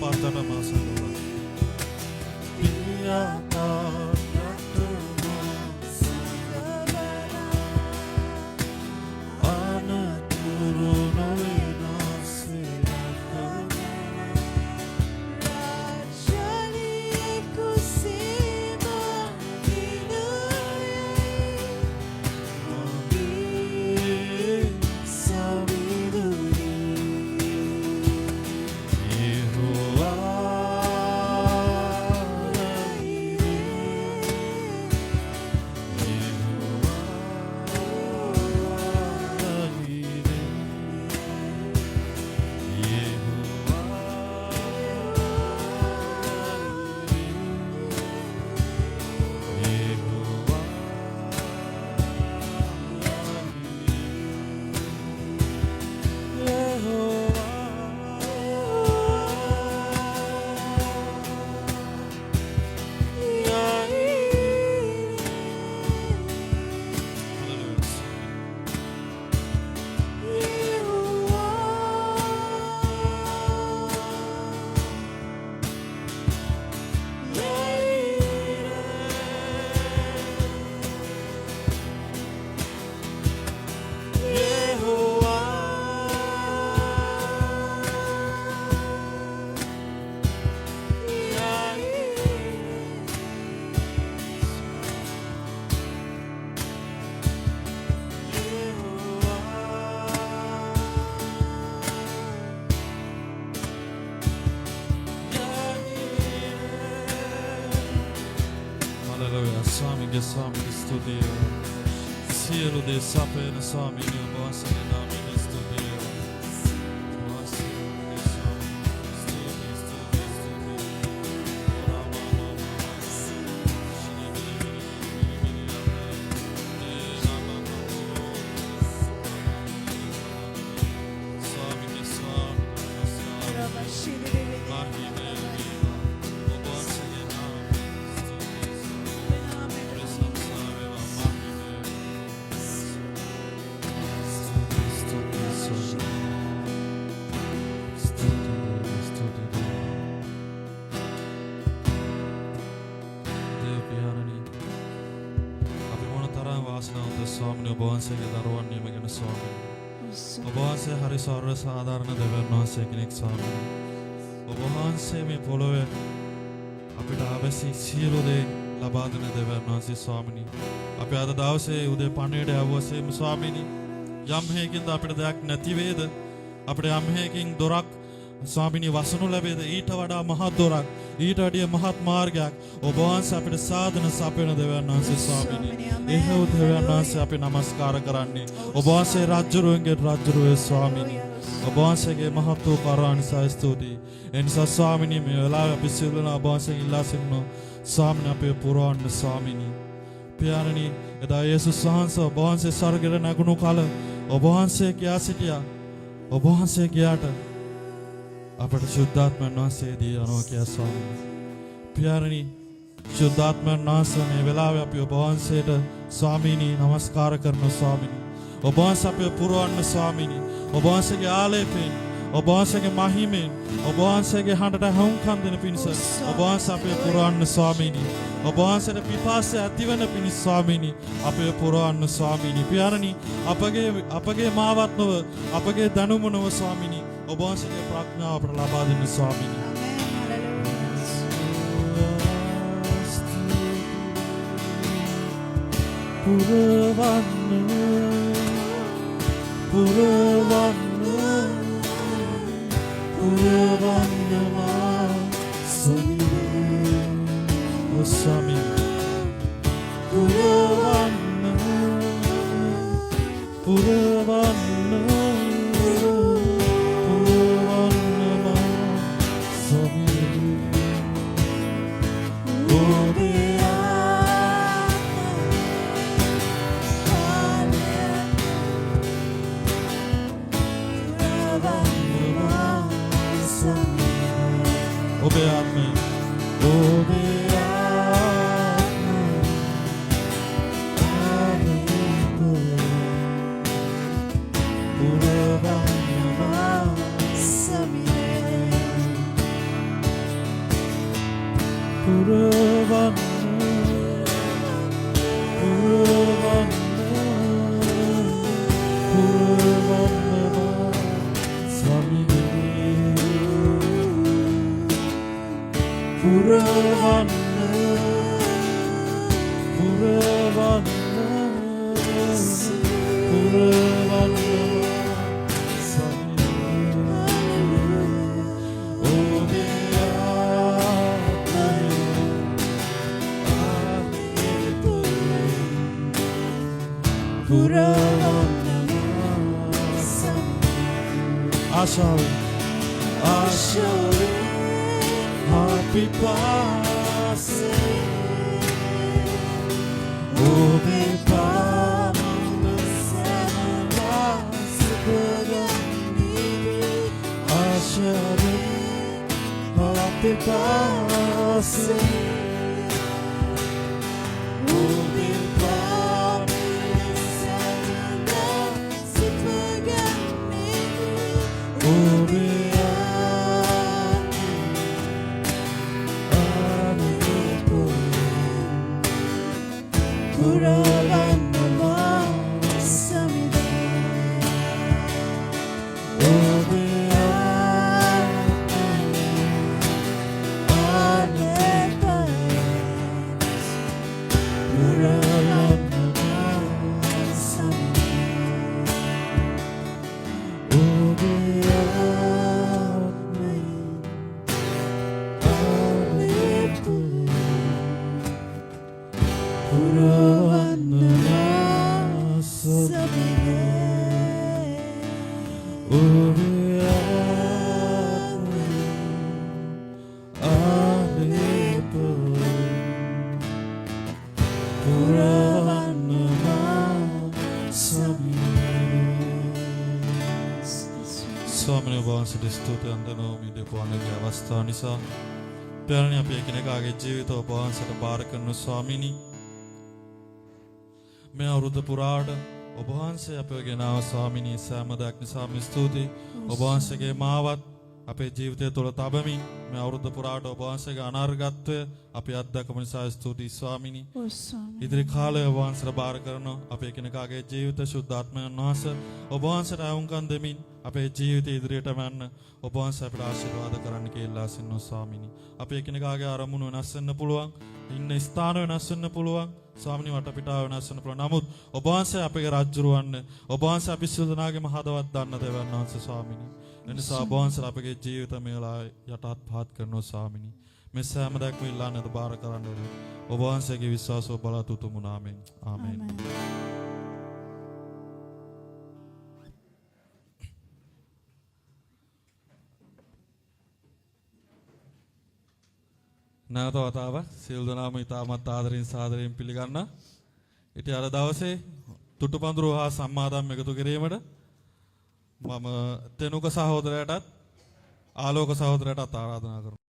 partana masala. Piyata yatuma sangala. Anaturu noina sirakana. Rajali kusima dinayai. Mohi saviduri. Yehovah Swami studio. Cielo de sapena Swami ne vasane namine studio. Vasane Swami studio. Swami ke Swami ඔබ වහන්සේගේ දරුවන් නියමගෙන ස්වාමීනි. ඔබ වහන්සේ හරි සර්ව සාධාරණ දෙවියන් වහන්සේ කෙනෙක් ස්වාමීනි. ඔබ වහන්සේ මේ පොළොවේ අපිට අවශ්‍ය සියලු දේ ලබා දෙන දෙවියන් වහන්සේ ස්වාමීනි. අපි අද දවසේ උදේ පණිවිඩය අවශ්‍යම ස්වාමීනි. යම් හේකින්ද අපිට දෙයක් නැති වේද? අපිට යම් හේකින් දොරක් ස්වාමීනි වසනු ලැබේද? ඊට වඩා මහත් දොරක්, ඊට වඩා මහත් මාර්ගයක් ඔබ වහන්සේ අපිට සාධන සපයන දෙවියන් වහන්සේ ස්වාමීනි. එහෙව් දෙවියන් වහන්සේ අපි නමස්කාර කරන්නේ. ඔබ වහන්සේ රාජ්‍යරුවන්ගේ රාජ්‍යරුවේ ස්වාමීනි. ඔබ වහන්සේගේ මහත් වූ කරුණානිසයි ස්තුතියි. එනිසා ස්වාමීනි මේ වෙලාවේ අපි සියලුම ඔබ වහන්සේගෙන් ඉල්ලා සිටිනවා. ස්වාමීනි අපේ පුරවන්න ස්වාමීනි. පියාණනි එදා යේසුස් වහන්සේ ඔබ වහන්සේ ස්වර්ගයට නැගුණු කල ඔබ වහන්සේ කියා සිටියා. ඔබ වහන්සේ කියාට අපට ශුද්ධාත්මයන් වහන්සේ දී යනවා කියලා ස්වාමීනි. පියාණනි ශුද්ධාත්මයන් වහන්සේ මේ වෙලාවේ අපි ඔබ වහන්සේට ස්වාමීනි නමස්කාර කරන ස්වාමීනි. ඔබ වහන්සේ අපේ පුරවන්න ස්වාමීනි. ඔබ වහන්සේගේ ආලේපයෙන්, ඔබ වහන්සේගේ මහිමෙන්, ඔබ වහන්සේගේ හඬට හුම්කම් දෙන පිණිස ඔබ වහන්සේ අපේ පුරවන්න ස්වාමීනි. ඔබ වහන්සේට පිපාසය ඇතිවන පිණිස ස්වාමීනි අපේ පුරවන්න ස්වාමීනි. පියාණනි අපගේ මාවත් නොව අපගේ දැනුම නොව ස්වාමීනි ඔබ වහන්සේගේ ප්‍රඥාව අපට ලබා දෙන්න ස්වාමීනි. ස්වාමීන් වහන්සේට ස්තුති අන්දනෝ මේ දෙපවණගේ අවස්ථාව නිසා පැරණි අපේ එකිනෙකාගේ ජීවිත ඔබ වහන්සේට බාර කරන ස්වාමීනි මේ අවුරුද්ද පුරාට ඔබ වහන්සේ අපව ගෙනාව ස්වාමීනි සෑමදක් නිසා මේ ස්තුති ඔබ වහන්සේගේ මාවත් අපේ ජීවිතය තුළ තබමින් මේ අවුරුද්ද පුරාට ඔබ වහන්සේගේ අනාර්ගත්වය අපි අත්දැකීම නිසා ස්තුතියි ස්වාමීනි ඉදිරි කාලය ඔබ වහන්සේට බාර කරන අපේ එකිනෙකාගේ ජීවිත සුද්ධාත්මයන් වහන්සේ ඔබ වහන්සේට ආවුම්කම් දෙමින් අපේ ජීවිතය ඉදිරියට යන්න ඔබ වහන්සේ අපට ආශිර්වාද කරන්න කියලා සින්නෝ ස්වාමීනි. අපේ එකිනෙකාගේ අරමුණු වෙනස් වෙන්න පුළුවන්, ඉන්න ස්ථාන වෙනස් වෙන්න පුළුවන්, ස්වාමීනි වටපිටාව වෙනස් වෙන්න පුළුවන්. නමුත් ඔබ වහන්සේ අපේ රාජ්‍යරුවන්න, ඔබ වහන්සේ අපි සියලු දෙනාගේම හදවත් දන්න දෙවියන් වහන්සේ ස්වාමීනි. එනිසා ඔබ වහන්සේ අපගේ ජීවිත මේලා යටත් පහත් කරනවා ස්වාමීනි. මේ සෑම දෙයක්ම ඉල්ලන්නද බාර කරන්න ඔබ වහන්සේගේ විශ්වාසව බලාතුතුමු නාමයෙන්. ආමේන්. නැවත වතාවක් සියලු දෙනාම ඉතාමත් ආදරෙන් සාදරයෙන් පිළිගන්න. ඉතින් අද දවසේ තුටුපඳුරු හා සම්මාදම් එකතු කිරීමට මම තෙනුක සහෝදරයටත් ආලෝක සහෝදරයටත් ආරාධනා කරනවා.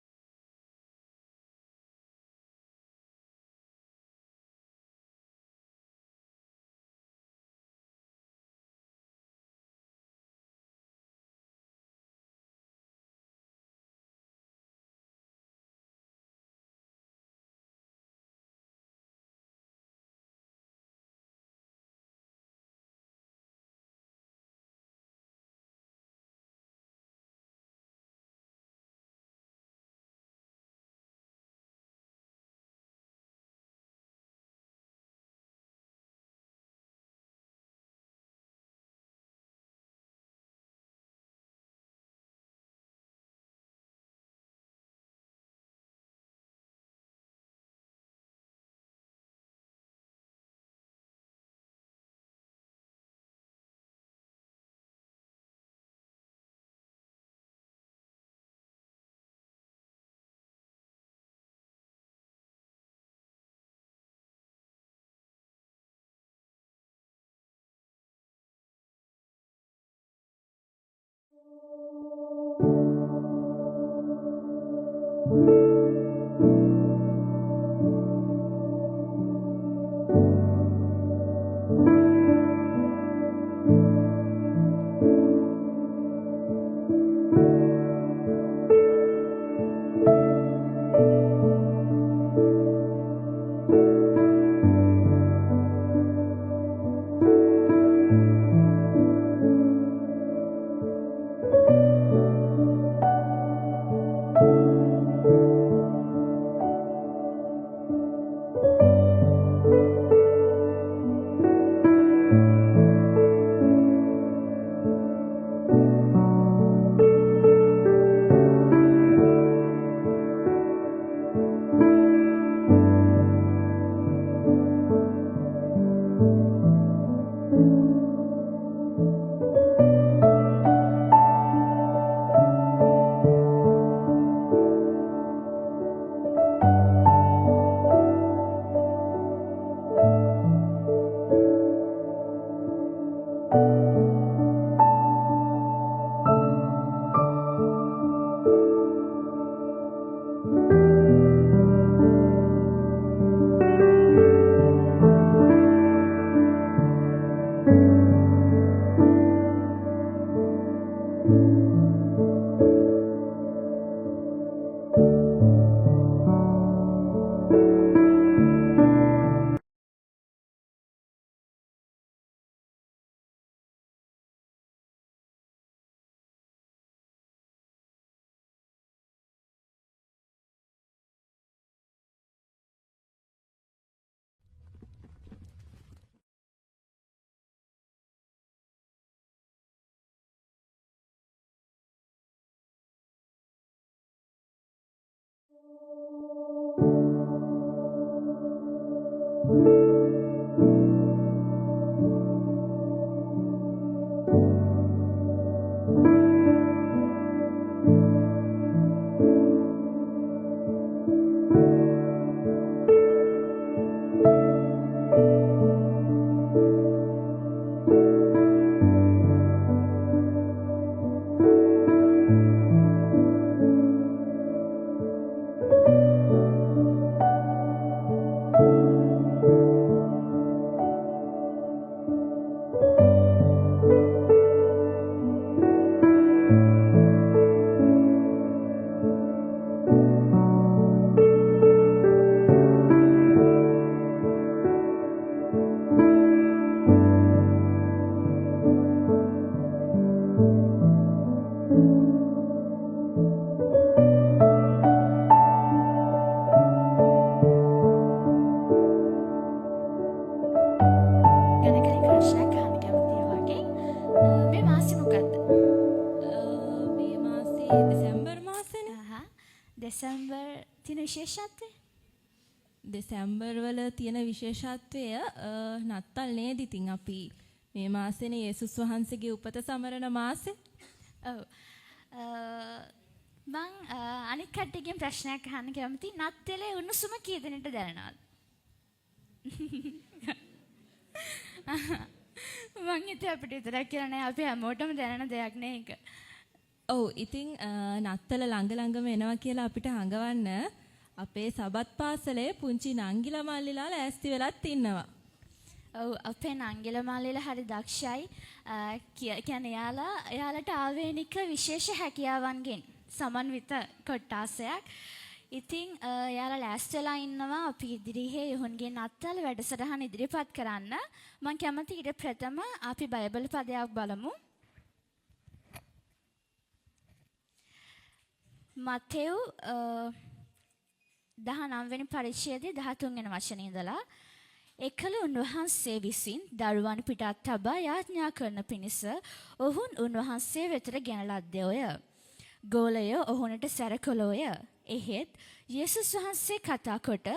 ගැන ප්‍රශ්නයක් අහන්න කැමතියි වගේ. මේ මාසෙ මොකද්ද? මේ මාසේ දෙසැම්බර් මාසෙනේ. දෙසැම්බර් තියෙන විශේෂත්වය? දෙසැම්බර් වල තියෙන විශේෂත්වය නත්තල් නේද? ඉතින් අපි මේ මාසෙනේ යේසුස් වහන්සේගේ උපත සමරන මාසෙ. ඔව්. මං අනිත් කට්ටියගෙන් ප්‍රශ්නයක් අහන්න කැමතියි. නත්තලේ උණුසුම කී දෙනෙක්ට දැනෙනවද? මං හිතුවේ අපිට විතරක් කියලා නෑ, අපි හැමෝටම දැනෙන දෙයක් නේ ඒක. ඔව් ඉතින් නත්තල ළඟ ළඟම එනවා කියලා අපිට හඟවන්න අපේ සබත් පාසලේ පුංචි නංගිලා මල්ලිලා ලෑස්ති වෙලත් ඉන්නවා. ඔව් අපේ නංගිලා මල්ලිලා හරි දක්ෂයි. කියන්නේ එයාලට ආවේනික විශේෂ හැකියාවන්ගෙන් සමන්විත කොට්ටාසයක්. ඉතින් එයාලා ලෑස්තිලා ඉන්නවා අපි ඉදිරියේ යොහුන්ගේ නත්තල් වැඩසටහන ඉදිරිපත් කරන්න. මම කැමති ඊට ප්‍රථම අපි බයිබල් පදයක් බලමු. මතෙව් 19 වෙනි පරිච්ඡේදයේ 13 වෙනි වචනේ ඉඳලා එකල උන්වහන්සේ විසින් දරුවන් පිටත් තබා යාඥා කරන පිණිස ඔවුන් උන්වහන්සේ වෙතට ගෙන ලද්දේය. ගෝලය ඔහුනට සැරකළෝය. එහෙත් යේසුස් වහන්සේ කතා කොට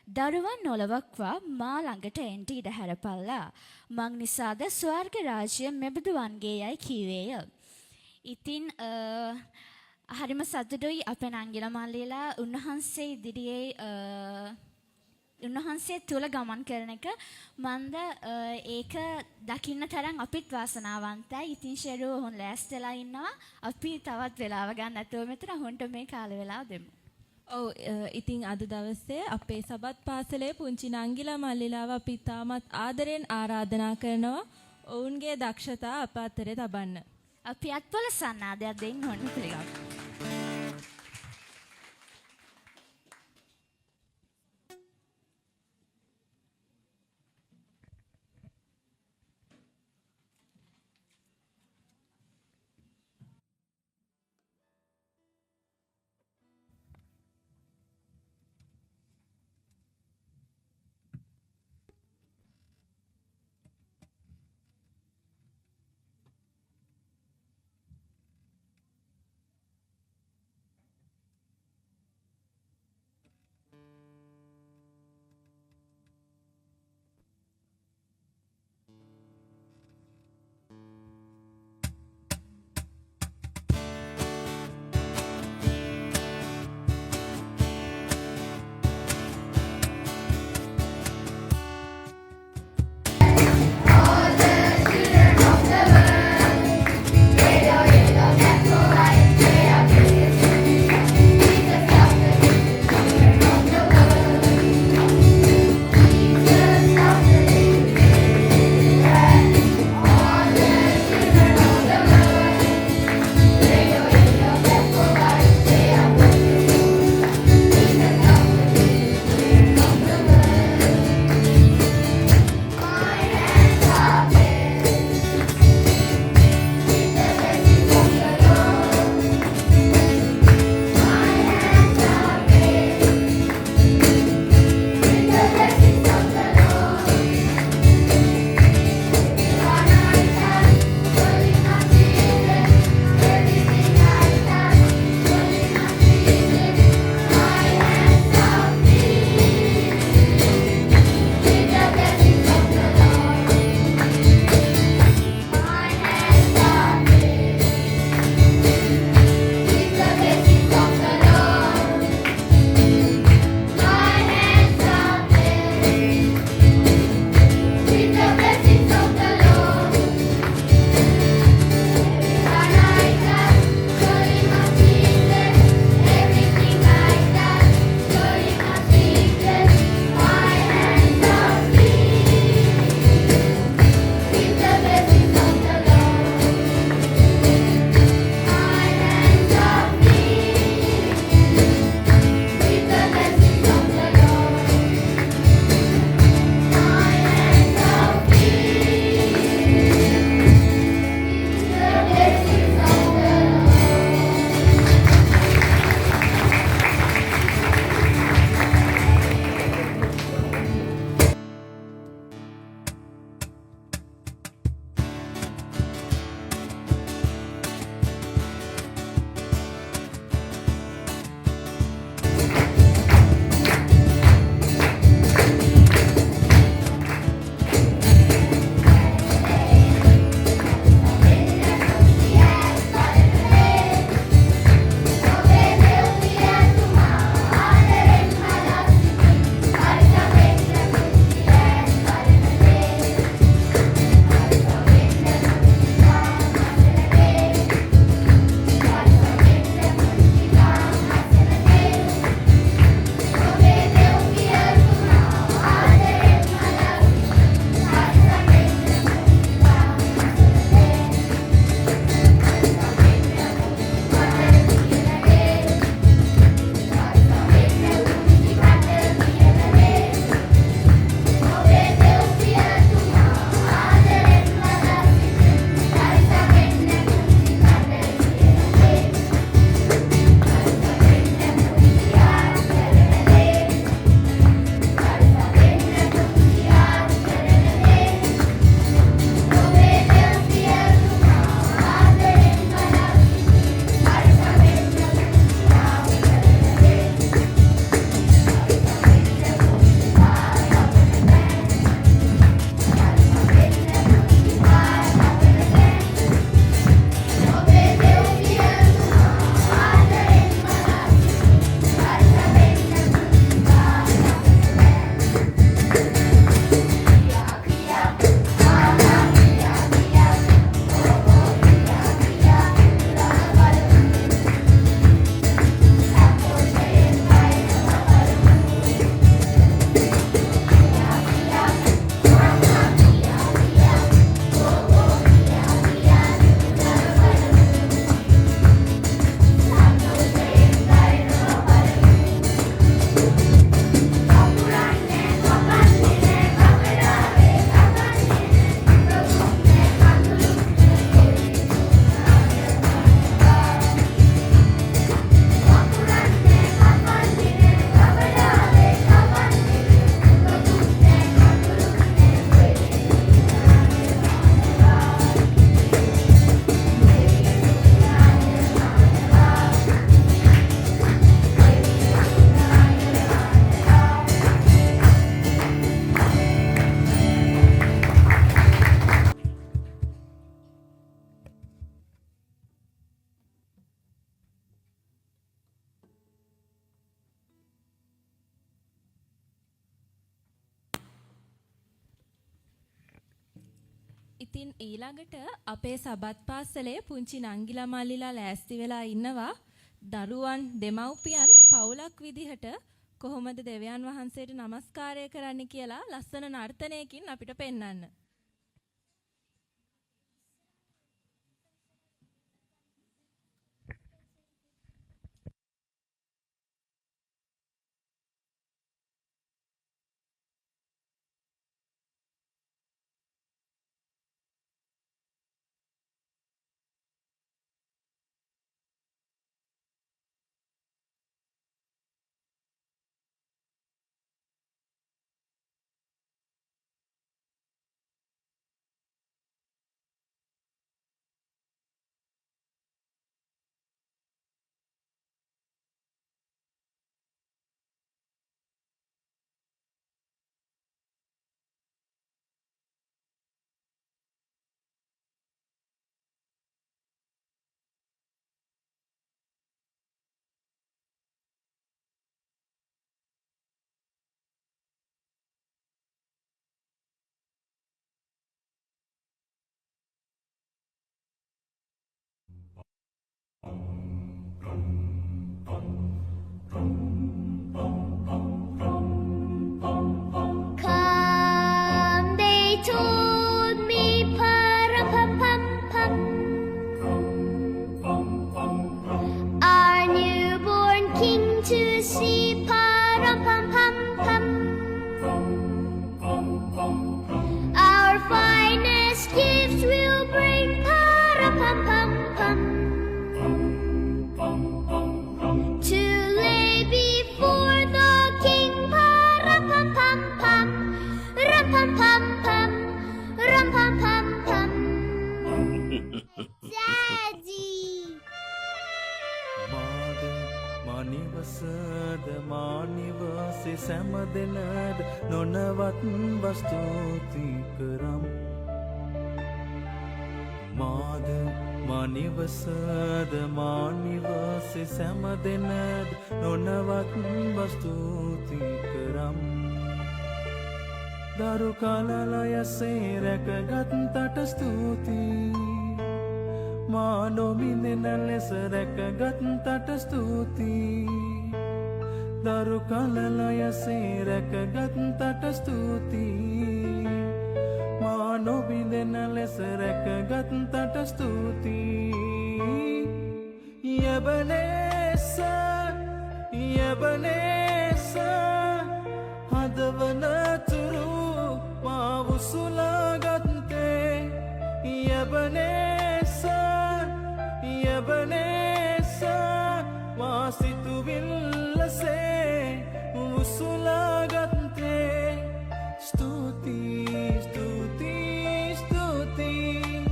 දරුවන් නොලවක්වා මා ළඟට එන්ට ඉඩ හැරපල්ලා. මං නිසාද ස්වර්ග රාජ්‍ය මෙබඳු වන්ගේ යයි කීවේය. ඉතින් හරිම සතුටුයි අපේ නංගිලා මල්ලිලා උන්වහන්සේ ඉදිරියේ උන්වහන්සේ තුල ගමන් කරන එක. මන්ද ඒක දකින්න තරම් අපිත් වාසනාවන්තයි. ඉතින් ෂෙරෝ හොන් ලෑස්තිලා ඉන්නවා. අපි තවත් වෙලාව ගන්න නැතුව මෙතන හොන්ට මේ කාල වෙලාව දෙමු. ඔව් ඉතින් අද දවසේ අපේ සබත් පාසලේ පුංචි නංගිලා මල්ලිලාව අපි තාමත් ආදරෙන් ආරාධනා කරනවා ඔවුන්ගේ දක්ෂතා අප අතරේ තබන්න. අපි අත්පොල සන්නාදයක් දෙන්න ඕන පිළිගන්න. ඉතින් ඊළඟට අපේ සබත් පාසලේ පුංචි නංගිලා මල්ලිලා ලෑස්ති වෙලා ඉන්නවා දරුවන් දෙමව්පියන් පවුලක් විදිහට කොහොමද දෙවියන් වහන්සේට নমස්කාරය කරන්න කියලා ලස්සන නර්තනයකින් අපිට පෙන්වන්න. Come, they told me, pa-ra-pum-pum-pum. Our newborn king to see, pa-ra-pum-pum-pum. Our finest gifts will bring, pa-ra-pum-pum-pum. To lay before the king, pa-ra-pum-pum-pum. Rum-pum-pum-pum, rum-pum-pum-pum. Daddy! මාද මනිවසද මානිවසේ සැමදෙනද නොනවත් වස්තුති කරම් මාද මනිවසද මානිවසේ සැමදෙනද නොනවත් වස්තුති කරම් දරු කලලයසේ රැකගත්තට ස්තුතියි මා නොමිනෙන ලෙස රැකගත්තට ස්තුතියි දරු කලලයසේ රැකගත්තට ස්තුතියි මා නොබිඳෙන ලෙස රැකගත්තට ස්තුතියි යබනේස යබනේස හදවනතුරු මා උසුලාගත්තේ යබනේස යබනේස මා සිතුවිල්ලසේ උසුලාගත්තේ ස්තුතියි ස්තුතියි ස්තුතියි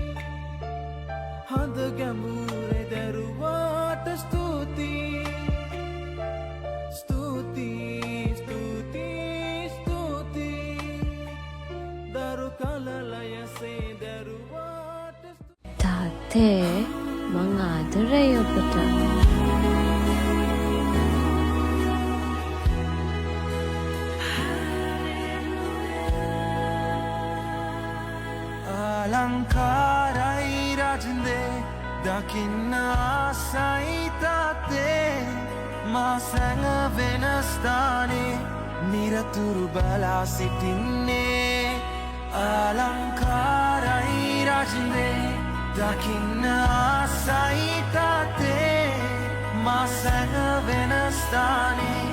හද ගැඹුරේ දරුවාට ස්තුතියි ස්තුතියි ස්තුතියි ස්තුතියි දරු කලලයසේ දරුවාට තාත්තේ මං ආදරෙයි ඔබට. අලංකාරයි රජන්දේ දකින්න ආසයි තාත්තේ මා සැඟවෙන ස්ථානේ නිරතුරු බලා සිටින්නේ අලංකාරයි රජන්දේ දකින්න ආසයි තාත්තේ මා සැඟවෙන ස්ථානේ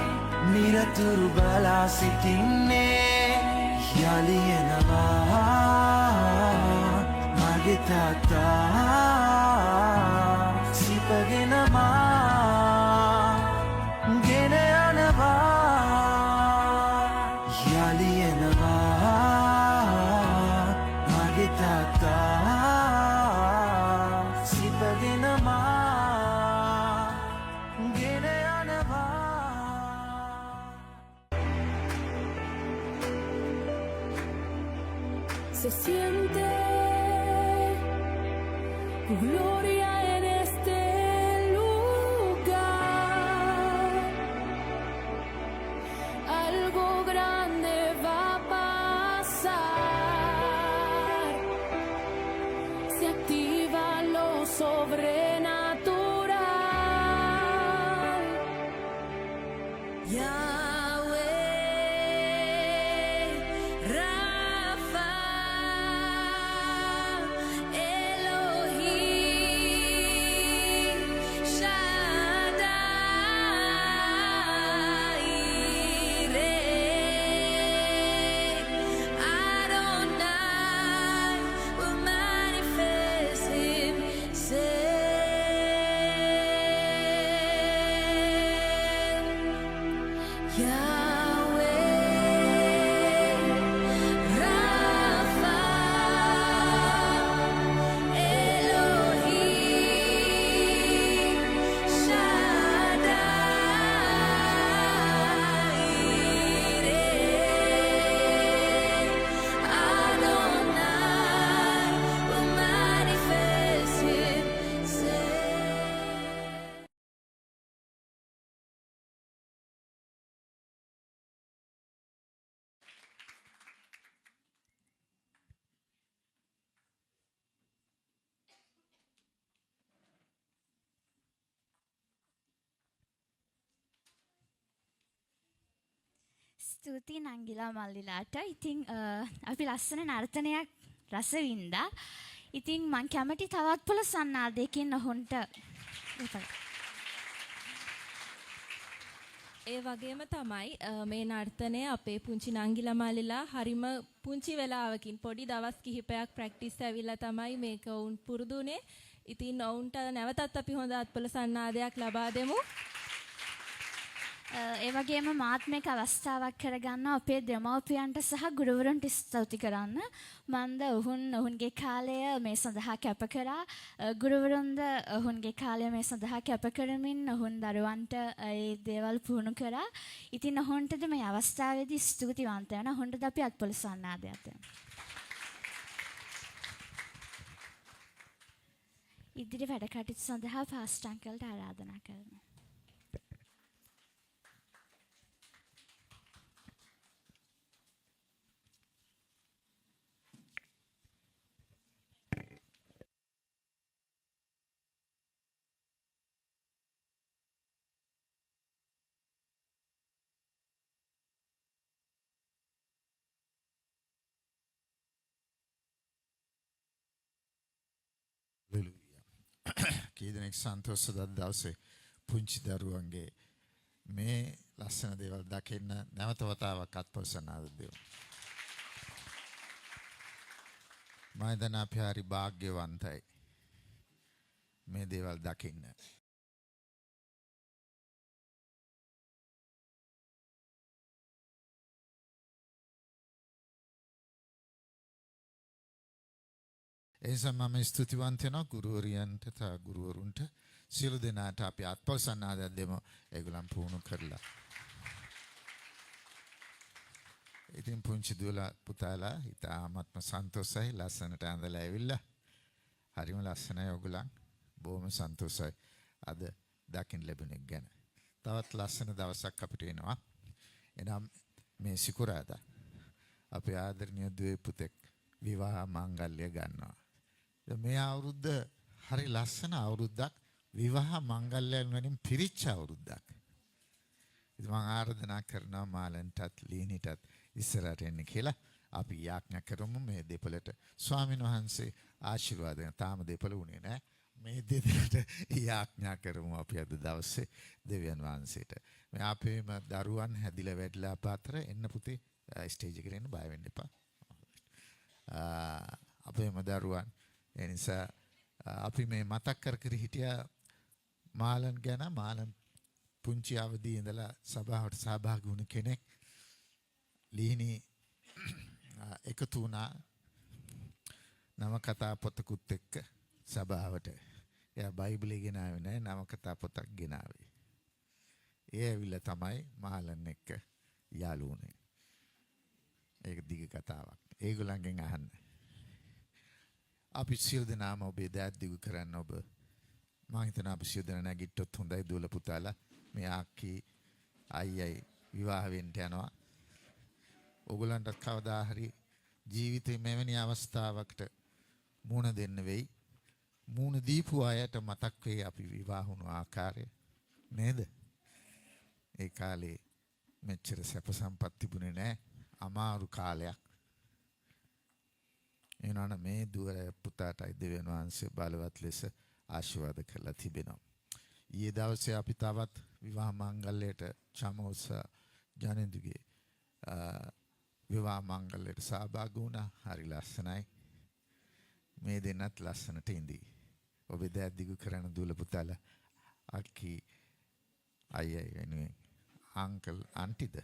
නිරතුරු බලා සිටින්නේ යලි එනවා මගේ තාත්තා සිපගෙන මා ගෙන යනවා යලි එනවා මගේ තාත්තා සිපගෙන මා ගෙන යනවා Se siente tu gloria en este lugar. Algo grande va a pasar. sobrenatural. Yahweh, Rafa, Elohim, Shaddai, Adonai will manifest himself. Yahweh, Rafa, Elohim, Shaddai, Adonai will manifest himself. ස්තුතියි නංගිලා මල්ලිලාට. ඉතින් අපි ලස්සන නර්තනයක් රස වින්දා. ඉතින් මං කැමති තවත් පොළ සන්නාදයකින් ඔහුන්ට ඒ වගේම තමයි මේ නර්තනය අපේ පුංචි නංගිලා මල්ලිලා හරිම පුංචි වෙලාවකින් පොඩි දවස් කිහිපයක් ප්‍රැක්ටිස් ඇවිල්ලා තමයි මේක වුන් පුරුදුනේ. ඉතින් ඔවුන්ට නැවතත් අපි හොඳ අත්පොළ සන්නාදයක් ලබා දෙමු. ඒ වගේම මාත් මේක අවස්ථාවක් කරගන්න අපේ දෙමව්පියන්ට සහ ගුරුවරුන්ට ස්තුති කරන්න. මන්ද ඔවුන්ගේ කාලය මේ සඳහා කැප කරා. ගුරුවරුන්ද ඔවුන්ගේ කාලය මේ සඳහා කැප කරමින් ඔවුන් දරුවන්ට ඒ දේවල් පුහුණු කරා. ඉතින් ඔවුන්ටද මේ අවස්ථාවේදී ස්තුතිවන්ත වෙනවා. ඔවුන්ටද අපි අත්පොළ සන්නාදයක් දෙමු. ඉදිරි වැඩ කටයුතු සඳහා පාස්ටර් අංකල්ට ආරාධනා කරනවා. කී දෙනෙක් සන්තෝෂද දවසේ පුංචි දරුවන්ගේ මේ ලස්සන දේවල් දකින්න නැවත වතාවක් අත්පොළ සන්නාද දෙමු. මම හිතන්නේ අපි හරි වාග්යවන්තයි මේ දේවල් දකින්න. එනිසා මම ස්තුතිවන්ත වෙනවා ගුරුවරියන්ට තා ගුරුවරුන්ට සියලු දෙනාට අපි අත්පොළ සන්නාදයක් දෙමු ඒගොල්ලන් පුහුණු කරලා. ඉතින් පුංචි දුවලා පුතාලා ඉතාමත්ම සන්තෝෂයි ලස්සනට ඇඳලා ඇවිල්ලා. හරිම ලස්සනයි ඔයගොල්ලන්. බොහොම සන්තෝෂයි අද දකින්න ලැබුණේ ගැන. තවත් ලස්සන දවසක් අපිට එනවා. එනම් මේ සිකුරාදා අපේ ආදරණීය දුවේ පුතෙක් විවාහ මංගල්‍ය ගන්නවා. මේ අවුරුද්ද හරි ලස්සන අවුරුද්දක් විවාහ මංගල්‍යයන් වලින් පිරිච්ච අවුරුද්දක්. ඉතින් මම ආරාධනා කරනවා මාලන්ටත් ලීනිටත් ඉස්සරහට එන්න කියලා අපි යාඥා කරමු මේ දෙපළට. ස්වාමීන් වහන්සේ ආශිර්වාද දෙන තාම දෙපළ උනේ නැහැ. මේ දෙදෙනාට යාඥා කරමු අපි අද දවසේ දෙවියන් වහන්සේට. මේ අපේම දරුවන් හැදිලා වැඩිලා අප අතර එන්න පුතේ ස්ටේජ් එකට එන්න බය වෙන්න එපා. අපේම දරුවන් ඒ නිසා අපි මේ මතක් කර හිටියා මාලන් ගැන. මාලන් පුංචි අවදී ඉඳලා සභාවට සහභාගී වුණ කෙනෙක්. ලීනි එකතු වුණා නවකතා පොතකුත් එක්ක සභාවට. එයා බයිබලය ගෙනාවේ නැහැ, නවකතා පොතක් ගෙනාවේ. ඒ ඇවිල්ලා තමයි මාලන් එක්ක යාළු වුණේ. ඒක දිග කතාවක්. ඒගොල්ලන්ගෙන් අහන්න. අපි සියලු දෙනාම ඔබේ දෑත් දිගු කරන්න. ඔබ මම හිතනවා අපි සියලු දෙනා නැගිට්ටොත් හොඳයි. දුවල පුතාලා මේ ආක්කි අයියයි විවාහ වෙන්න යනවා. ඕගොල්ලන්ට කවදා හරි ජීවිතේ මෙවැනි අවස්ථාවකට මුණ දෙන්න වෙයි. මූණ දීපු අයට මතක් වෙයි අපි විවාහ වුණු ආකාරය නේද? ඒ කාලේ මෙච්චර සැප සම්පත් තිබුණේ නැහැ. අමාරු කාලයක්. එනනම් මේ දුර පුතාටයි දෙවියන් වහන්සේ බලවත් ලෙස ආශිර්වාද කරලා තිබෙනවා. ඊයේ දවසේ අපි තවත් විවාහ මංගල්‍යයට චමෝස ජනෙන්දුගේ විවාහ මංගල්‍යයට සහභාගී වුණා. හරි ලස්සනයි. මේ දෙන්නත් ලස්සනට ඉඳී. ඔබේ දෑදිගු කරන දුල පුතාලා අක්කි අයියයි වෙනුවෙන් අංකල් ආන්ටිද?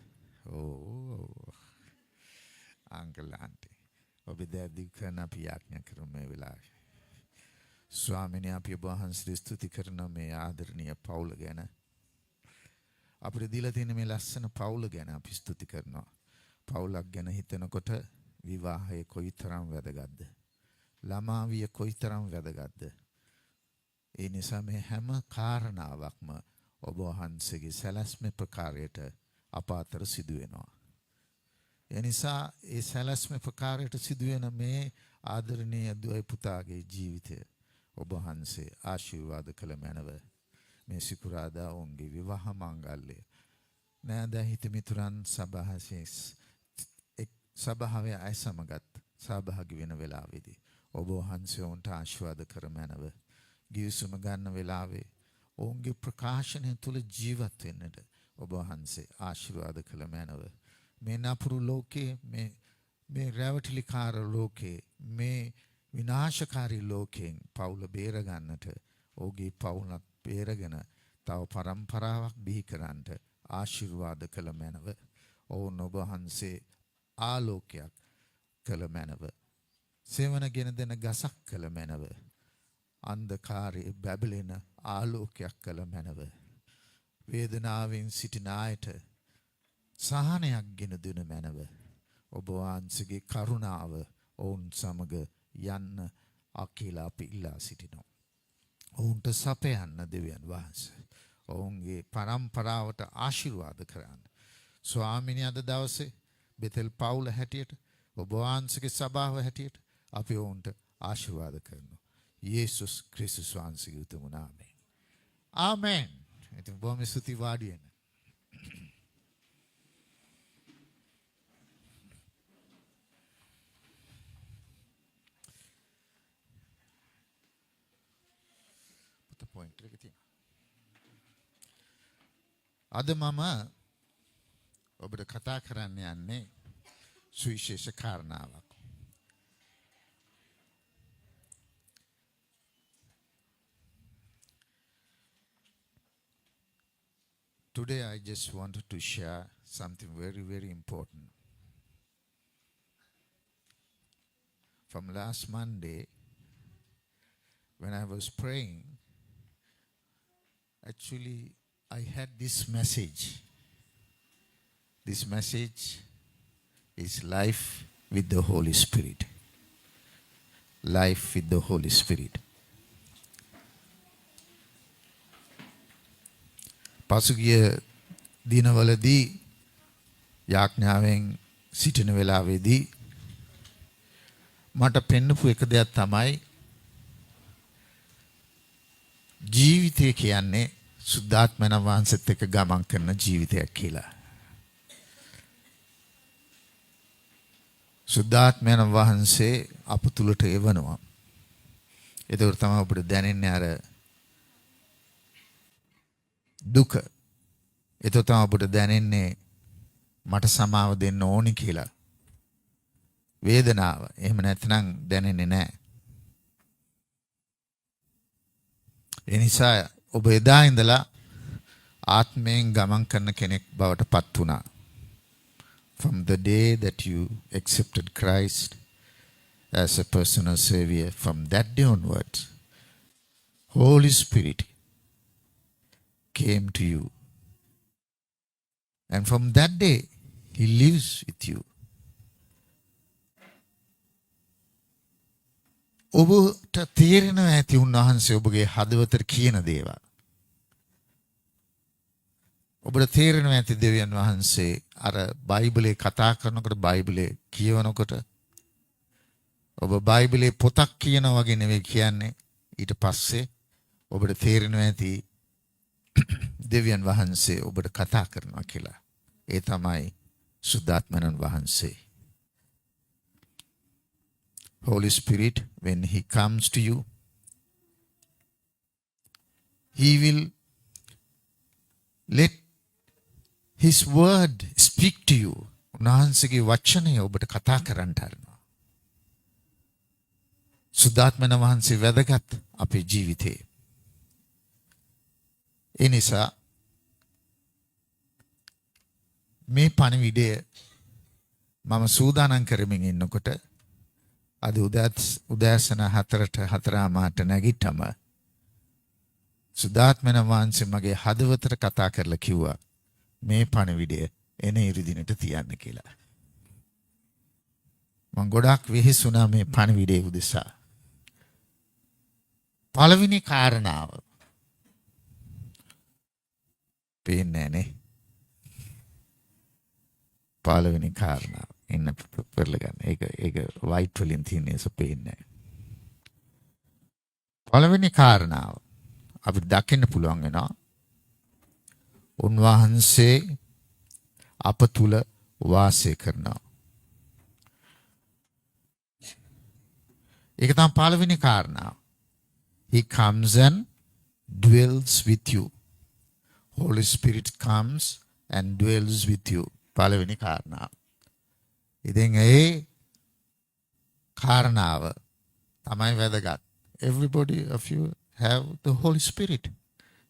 ඕ අංකල් ආන්ටි. ඔබේ දෑදිගු කරන අපි යාඥා කරමු මේ වෙලාවේ. ස්වාමීනි අපි ඔබ වහන්සේ ස්තුති කරන මේ ආදරණීය පවුල ගැන අපිට දීලා තියෙන මේ ලස්සන පවුල ගැන අපි ස්තුති කරනවා. පවුලක් ගැන හිතනකොට විවාහය කොයිතරම් වැදගත්ද? ළමා විය කොයිතරම් වැදගත්ද? ඒ නිසා මේ හැම කාරණාවක්ම ඔබ වහන්සේගේ සැලැස්ම ප්‍රකාරයට අප අතර සිදු වෙනවා. ඒ නිසා ඒ සැලැස්ම ප්‍රකාරයට සිදු වෙන මේ ආදරණීය දුවයි පුතාගේ ජීවිතය ඔබ වහන්සේ ආශිර්වාද කළ මැනව මේ සිකුරාදා ඔවුන්ගේ විවාහ මංගල්‍යය නෑදෑ හිත මිතුරන් සභාවේ අය සමගත් සහභාගී වෙන වෙලාවේදී ඔබ වහන්සේ ඔවුන්ට ආශිර්වාද කර මැනව ගිවිසුම ගන්න වෙලාවේ ඔවුන්ගේ ප්‍රකාශනය තුළ ජීවත් වෙන්නට ඔබ වහන්සේ ආශිර්වාද කළ මැනව මේ නපුරු ලෝකයේ මේ රැවටිලිකාර ලෝකයේ මේ විනාශකාරී ලෝකයෙන් පවුල බේර ගන්නට ඔහුගේ පවුලක් බේරගෙන තව පරම්පරාවක් බිහි කරන්නට ආශිර්වාද කළ මැනව ඔවුන් ඔබ වහන්සේ ආලෝකයක් කළ මැනව සෙවණගෙන දෙන ගසක් කළ මැනව අන්ධකාරයේ බැබලෙන ආලෝකයක් කළ මැනව වේදනාවෙන් සිටින අයට සහනයක් ගෙන දෙන මැනව ඔබ වහන්සේගේ කරුණාව ඔවුන් සමග යන්න අකිලා අපි ඉල්ලා සිටිනවා. ඔවුන්ට සපයන්න දෙවියන් වහන්සේ. ඔවුන්ගේ පරම්පරාවට ආශිර්වාද කරන්න. ස්වාමිනී අද දවසේ බෙතෙල් පවුල හැටියට ඔබ වහන්සේගේ සභාව හැටියට අපි ඔවුන්ට ආශිර්වාද කරනවා. යේසුස් ක්‍රිස්තුස් වහන්සේගේ උතුම් නාමයෙන්. ආමෙන්. ඉතින් බොහොම ස්තුති වාඩි වෙන්න. පොයින්ට් එක තියෙනවා. අද මම ඔබට කතා කරන්න යන්නේ සුවිශේෂ කාරණාවක්. Today I just wanted to share something very, very important. From last Monday, when I was praying, actually, I had this message. This message is life with the Holy Spirit. Life with the Holy Spirit. පසුගිය දිනවලදී යාඥාවෙන් සිටින වෙලාවේදී මට පෙන්නපු එක දෙයක් තමයි ජීවිතය කියන්නේ සුද්ධාත්මන වහන්සේත් එක්ක ගමන් කරන ජීවිතයක් කියලා. සුද්ධාත්මන වහන්සේ අප තුලට එවනවා. ඒක තමයි අපිට දැනෙන්නේ අර දුක. ඒක තමයි අපිට දැනෙන්නේ මට සමාව දෙන්න ඕනි කියලා. වේදනාව. එහෙම නැත්නම් දැනෙන්නේ නැහැ. ඒ නිසා ඔබ එදා ඉඳලා ආත්මයෙන් ගමන් කරන කෙනෙක් බවට පත් වුණා. From the day that you accepted Christ as a personal savior, from that day onwards, Holy Spirit came to you. And from that day, He lives with you. ඔබට තේරෙනවා ඇති උන්වහන්සේ ඔබගේ හදවතට කියන දේවල්. ඔබට තේරෙනවා ඇති දෙවියන් වහන්සේ අර බයිබලේ කතා කරනකොට බයිබලේ කියවනකොට ඔබ බයිබලේ පොතක් කියනා වගේ නෙවෙයි කියන්නේ ඊට පස්සේ ඔබට තේරෙනවා ඇති දෙවියන් වහන්සේ ඔබට කතා කරනවා කියලා. ඒ තමයි සුද්ධාත්මයන් වහන්සේ. Holy Spirit, when he comes to you, he will let his word speak to you. උන්වහන්සේගේ වචනය ඔබට කතා කරන්න හදනවා. සුද්ධාත්මයන් වහන්සේ වැදගත් අපේ ජීවිතේ. ඒ නිසා මේ පණිවිඩය මම සූදානම් කරමින් ඉන්නකොට අද උදෑසන 4:04 නැගිට්ටම සුද්ධාත්මයන් වහන්සේ මගේ හදවතට කතා කරලා කිව්වා මේ පණිවිඩය එන ඉරිදිනට තියන්න කියලා. මම ගොඩක් වෙහෙසුණා මේ පණිවිඩය උදෙසා. පළවෙනි කාරණාව පේන්නේ නේ. පළවෙනි කාරණාව ඉන්න පෙරල ගන්න. ඒක වයිට් වලින් තියෙන නිසා පේන්නේ නැහැ. පළවෙනි කාරණාව අපිට දකින්න පුළුවන් වෙනවා. උන්වහන්සේ අප තුල වාසය කරනවා. ඒක තමයි පළවෙනි කාරණාව. He comes and dwells with you. Holy Spirit comes and dwells with you. පළවෙනි කාරණාව. ඉතින් ඒ කාරණාව තමයි වැදගත්. Everybody of you have the Holy Spirit.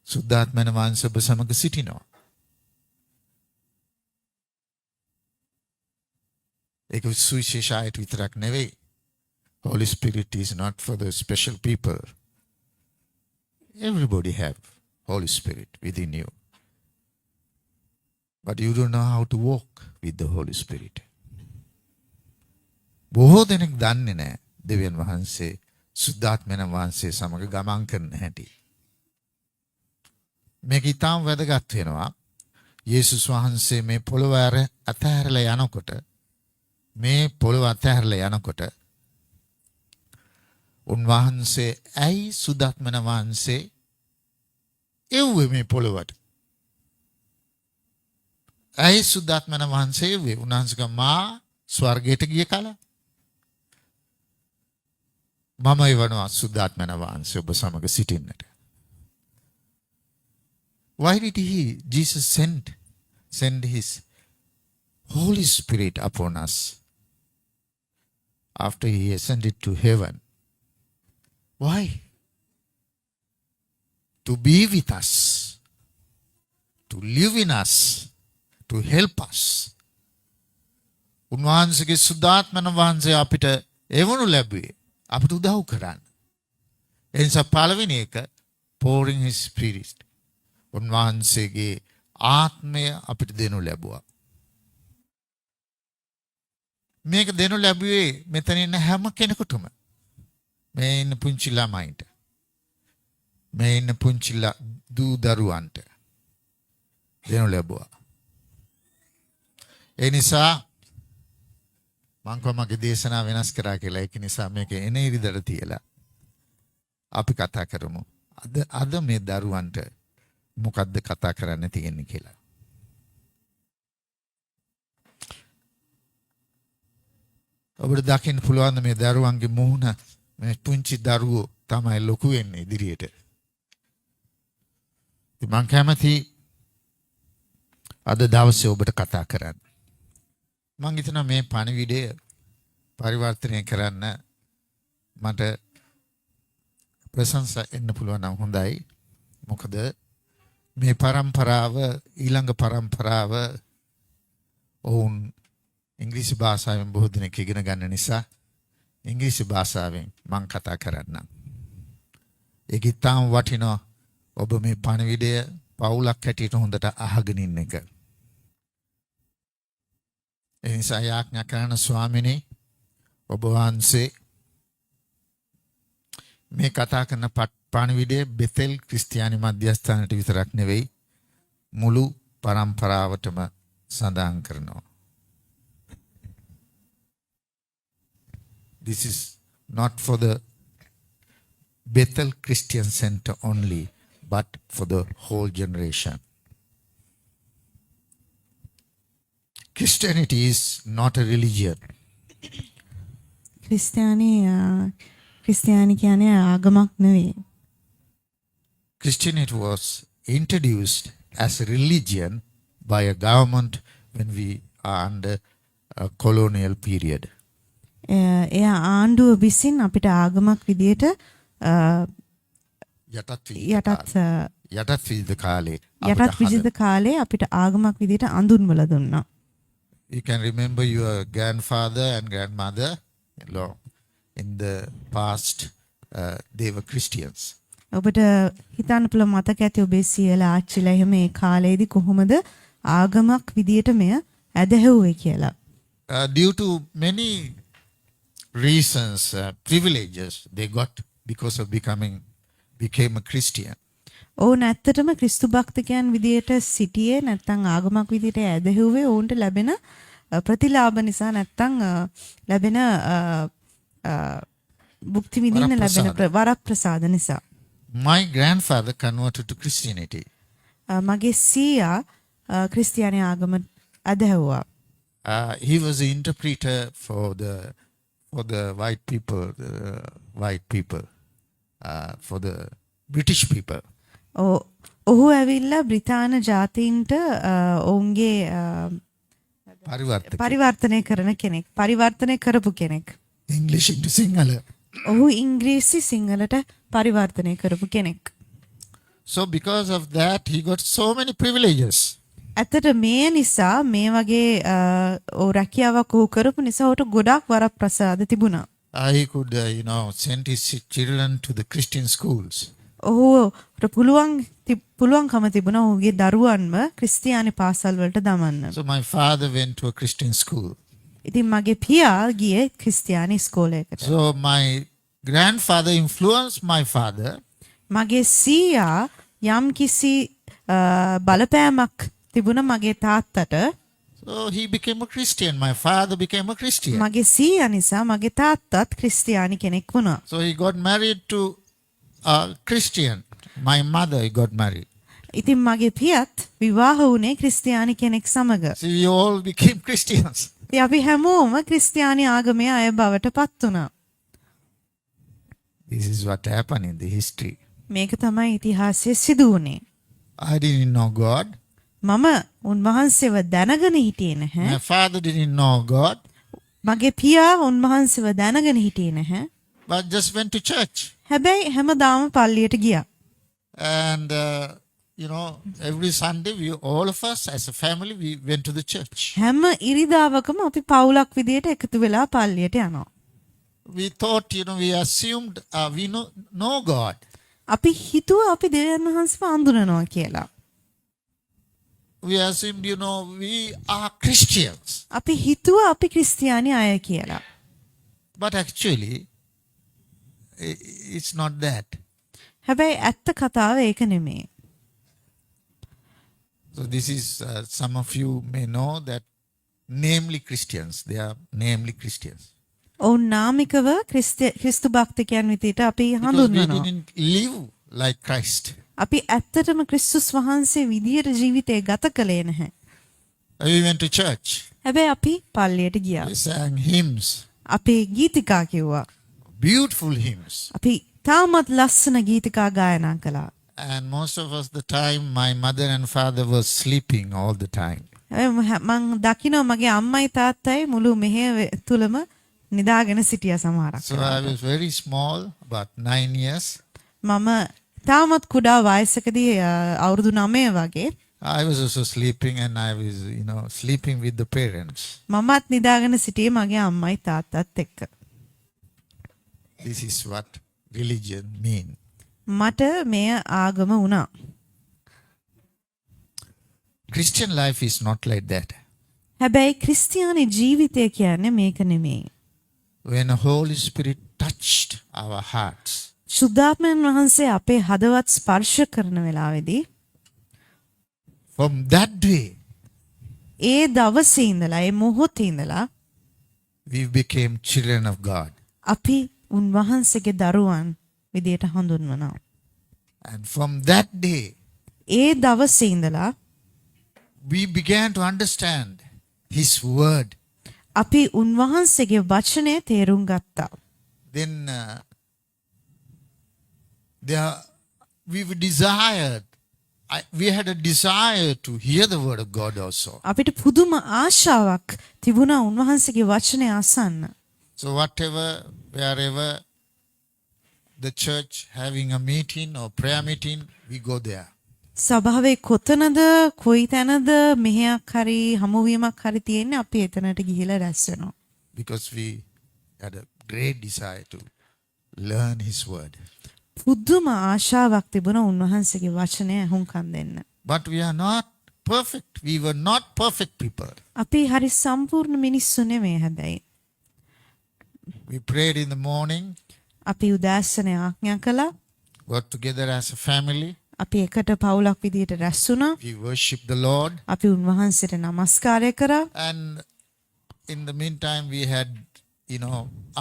සුද්ධාත්මයන් වහන්සේ ඔබ සමග සිටිනවා. ඒක සුවිශේෂයට විතරක් නෙවෙයි. Holy Spirit is not for the special people. Everybody have Holy Spirit within you. But you don't know how to walk with the Holy Spirit. බොහෝ දෙනෙක් දන්නේ නැහැ දෙවියන් වහන්සේ සුද්ධාත්මයන් වහන්සේ සමග ගමන් කරන හැටි. මේක ඊටම වැදගත් වෙනවා. යේසුස් වහන්සේ මේ පොළොව අතහැරලා යනකොට උන්වහන්සේ ඇයි සුද්ධාත්මයන් වහන්සේ එව්වේ මේ පොළොවට? ඇයි සුද්ධාත්මයන් වහන්සේ එව්වේ? උන්වහන්සේ මා ස්වර්ගයට ගිය කල මම එවනවා සුද්ධාත්මයන් වහන්සේ ඔබ සමග සිටින්නට. Why did Jesus send his Holy Spirit upon us after he ascended to heaven? Why? To be with us, to live in us, to help us. උන්වහන්සේගේ සුද්ධාත්මයන් වහන්සේ අපිට එවනු ලැබුවේ අපිට උදව් කරන්න. ඒ නිසා පළවෙනි එක pouring his spirit. උන්වහන්සේගේ ආත්මය අපිට දෙනු ලැබුවා. මේක දෙනු ලැබුවේ මෙතන ඉන්න හැම කෙනෙකුටම. මේ ඉන්න පුංචි ළමයින්ට. මේ ඉන්න පුංචි දූ දරුවන්ට දෙනු ලැබුවා. ඒ නිසා මම කොහොමද දේශනාව වෙනස් කරා කියලා. ඒක නිසා මේක එන ඉරිදට තියලා අපි කතා කරමු. අද මේ දරුවන්ට මොකද්ද කතා කරන්න තියෙන්නේ කියලා. ඔබට දකින්න පුළුවන් මේ දරුවන්ගේ මුහුණ. මේ පුංචි දරුවෝ තමයි ලොකු වෙන්නේ ඉදිරියට. ඉතින් මම කැමති අද දවසේ ඔබට කතා කරන්න. මම හිතනවා මේ පණිවිඩය පරිවර්තනය කරන්න මට ප්‍රශංසා එන්න පුළුවන් නම් හොඳයි. මොකද මේ પરම්පරාව ඊළඟ પરම්පරාව ඔවුන් ඉංග්‍රීසි භාෂාවෙන් බොහෝ දෙනෙක් ඉගෙන ගන්න නිසා ඉංග්‍රීසි භාෂාවෙන් මම කතා කරන්නම්. ඒක ඉතාම වටිනවා. ඔබ මේ පණිවිඩය පවුලක් හැටියට හොඳට අහගෙන ඉන්න එක. ඒ නිසා යාඥා කරන ස්වාමිනේ ඔබ වහන්සේ මේ කතා කරන පණිවිඩය බෙතෙල් ක්‍රිස්තියානි මධ්‍යස්ථානයට විතරක් නෙවෙයි මුළු પરම්පරාවටම සඳහන් කරනවා. This is not for the Bethel Christian Center only, but for the whole generation. Christianity is not a religion. ක්‍රිස්තියානි කියන්නේ ආගමක් නෙවෙයි. Christianity was introduced as a religion by a government when we are under a colonial period. එයා ආණ්ඩුව විසින් අපිට ආගමක් විදියට යටත් විජිත කාලේ අපිට ආගමක් විදියට අඳුන්වලා දුන්නා. You can remember your grandfather and grandmother in the past, they were Christians. ඔබට හිතන්න පුළුවන් මතක ඇති ඔබේ සියලා ආච්චිලා එහෙම ඒ කාලේදී කොහොමද ආගමක් විදියට මෙය ඇදහිුවේ කියලා. Due to many reasons, privileges they got because of became a Christian. ඕන ඇත්තටම ක්‍රිස්තු භක්තිකයන් විදියට සිටියේ නැත්නම් ආගමක් විදියට ඇදහිුවේ ඕන්ට ලැබෙන ප්‍රතිලාභ නිසා නැත්නම් ලැබෙන භුක්ති විඳින්න ලැබෙන වරප්‍රසාද නිසා. My grandfather converted to Christianity. මගේ සීයා ක්‍රිස්තියානි ආගම ඇදහිුවා. He was the interpreter for the white people, for the British people. ඔහු ඇවිල්ලා බ්‍රිතාන්‍ය ජාතීන්ට ඔවුන්ගේ පරිවර්තනය කරන කෙනෙක්. පරිවර්තනය කරපු කෙනෙක්. English into Sinhala. ඔහු ඉංග්‍රීසි සිංහලට පරිවර්තනය කරපු කෙනෙක්. So because of that he got so many privileges. ඇත්තට මේ නිසා මේ වගේ රැකියාවක් ඔහු කරපු නිසා ඔහුට ගොඩාක් වරප්‍රසාද තිබුණා. He could send his children to the Christian schools. ඔහුට පුළුවන්කම තිබුණා ඔහුගේ දරුවන්ව ක්‍රිස්තියානි පාසල් වලට දමන්න. So my father went to a Christian school. ඉතින් මගේ පියා ගියේ ක්‍රිස්තියානි ඉස්කෝලේකට. So my grandfather influenced my father. මගේ සීයා යම් කිසි බලපෑමක් තිබුණා මගේ තාත්තට. So he became a Christian. My father became a Christian. මගේ සීයා නිසා මගේ තාත්තත් ක්‍රිස්තියානි කෙනෙක් වුණා. So he got married to a Christian. My mother got married. ඉතින් මගේ පියත් විවාහ වුණේ ක්‍රිස්තියානි කෙනෙක් සමග. So we all became Christians. ඉතින් අපි හැමෝම ක්‍රිස්තියානි ආගමේ අය බවට පත් වුණා. This is what happened in the history. මේක තමයි ඉතිහාසයේ සිදු වුණේ. I didn't know God. මම උන්වහන්සේව දැනගෙන හිටියේ නැහැ. My father didn't know God. මගේ පියා උන්වහන්සේව දැනගෙන හිටියේ නැහැ. But just went to church. හැබැයි හැමදාම පල්ලියට ගියා. And every Sunday all of us as a family we went to the church. හැම ඉරිදාවකම අපි පවුලක් විදියට එකතු වෙලා පල්ලියට යනවා. We thought we assumed we know God. අපි හිතුවා අපි දෙවියන් වහන්සේව අඳුනනවා කියලා. We assumed we are Christians. අපි හිතුවා අපි ක්‍රිස්තියානි අය කියලා. But actually it's not that. හැබැයි ඇත්ත කතාව ඒක නෙමෙයි. So this is some of you may know that namely Christians. They are namely Christians. ඔවුන් නාමිකව ක්‍රිස්තු භක්තිකයන් විදියට අපි Because we හඳුන්වනවා. didn't live like Christ. අපි ඇත්තටම ක්‍රිස්තුස් වහන්සේ විදියට ජීවිතය ගත කළේ නැහැ. We went to church. හැබැයි අපි පල්ලියට ගියා. We sang hymns. අපි ගීතිකා කිව්වා. Beautiful hymns. අපි තාමත් ලස්සන ගීතිකා ගායනා කළා. And most of us the time my mother and father were sleeping all the time. මං දකිනවා මගේ අම්මයි තාත්තයි මුළු මෙහෙය තුලම නිදාගෙන සිටියා සමහරක්. So I was very small, about 9 years. මම තාමත් කුඩා වයසකදී අවුරුදු 9 වගේ I was also sleeping and I was sleeping with the parents. මමත් නිදාගෙන සිටියේ මගේ අම්මයි තාත්තත් එක්ක. This is what religion mean. මට මෙය ආගම වුණා. Christian life is not like that. හැබැයි ක්‍රිස්තියානි ජීවිතය කියන්නේ මේක නෙමෙයි. When the Holy Spirit touched our hearts, සුද්ධාත්මයන් වහන්සේ අපේ හදවත් ස්පර්ශ කරන වෙලාවේදී from that day ඒ දවසේ ඉඳලා ඒ මොහොතේ ඉඳලා we became children of God. අපි උන්වහන්සේගේ දරුවන් විදියට හඳුන්වනවා. And from that day, ඒ දවසේ ඉඳලා we began to understand His word. අපි උන්වහන්සේගේ වචනය තේරුම් ගත්තා. Then we desired, we had a desire to hear the word of God also. අපිට පුදුම ආශාවක් තිබුණා උන්වහන්සේගේ වචනය අසන්න. So whatever, wherever the church having a meeting or prayer meeting, we go there. සභාවේ කොතනද කොයි තැනද මෙහෙයක් හරි හමුවීමක් හරි තියෙන්නේ අපි එතනට ගිහිලා රැස් වෙනවා. Because we had a great desire to learn His word. පුදුම ආශාවක් තිබුණා උන්වහන්සේගේ වචනය අහුම්කම් දෙන්න. But we are not perfect. We were not perfect people. අපි හරි සම්පූර්ණ මිනිස්සු නෙමෙයි හැබැයි. We prayed in the morning, අපි උදෑසන ආඥා කළා. got together as a family. අපි එකට පවුලක් විදියට රැස් වුණා. We worshiped the Lord. අපි උන්වහන්සේට নমස්කාරය කරා. And in the meantime, we had,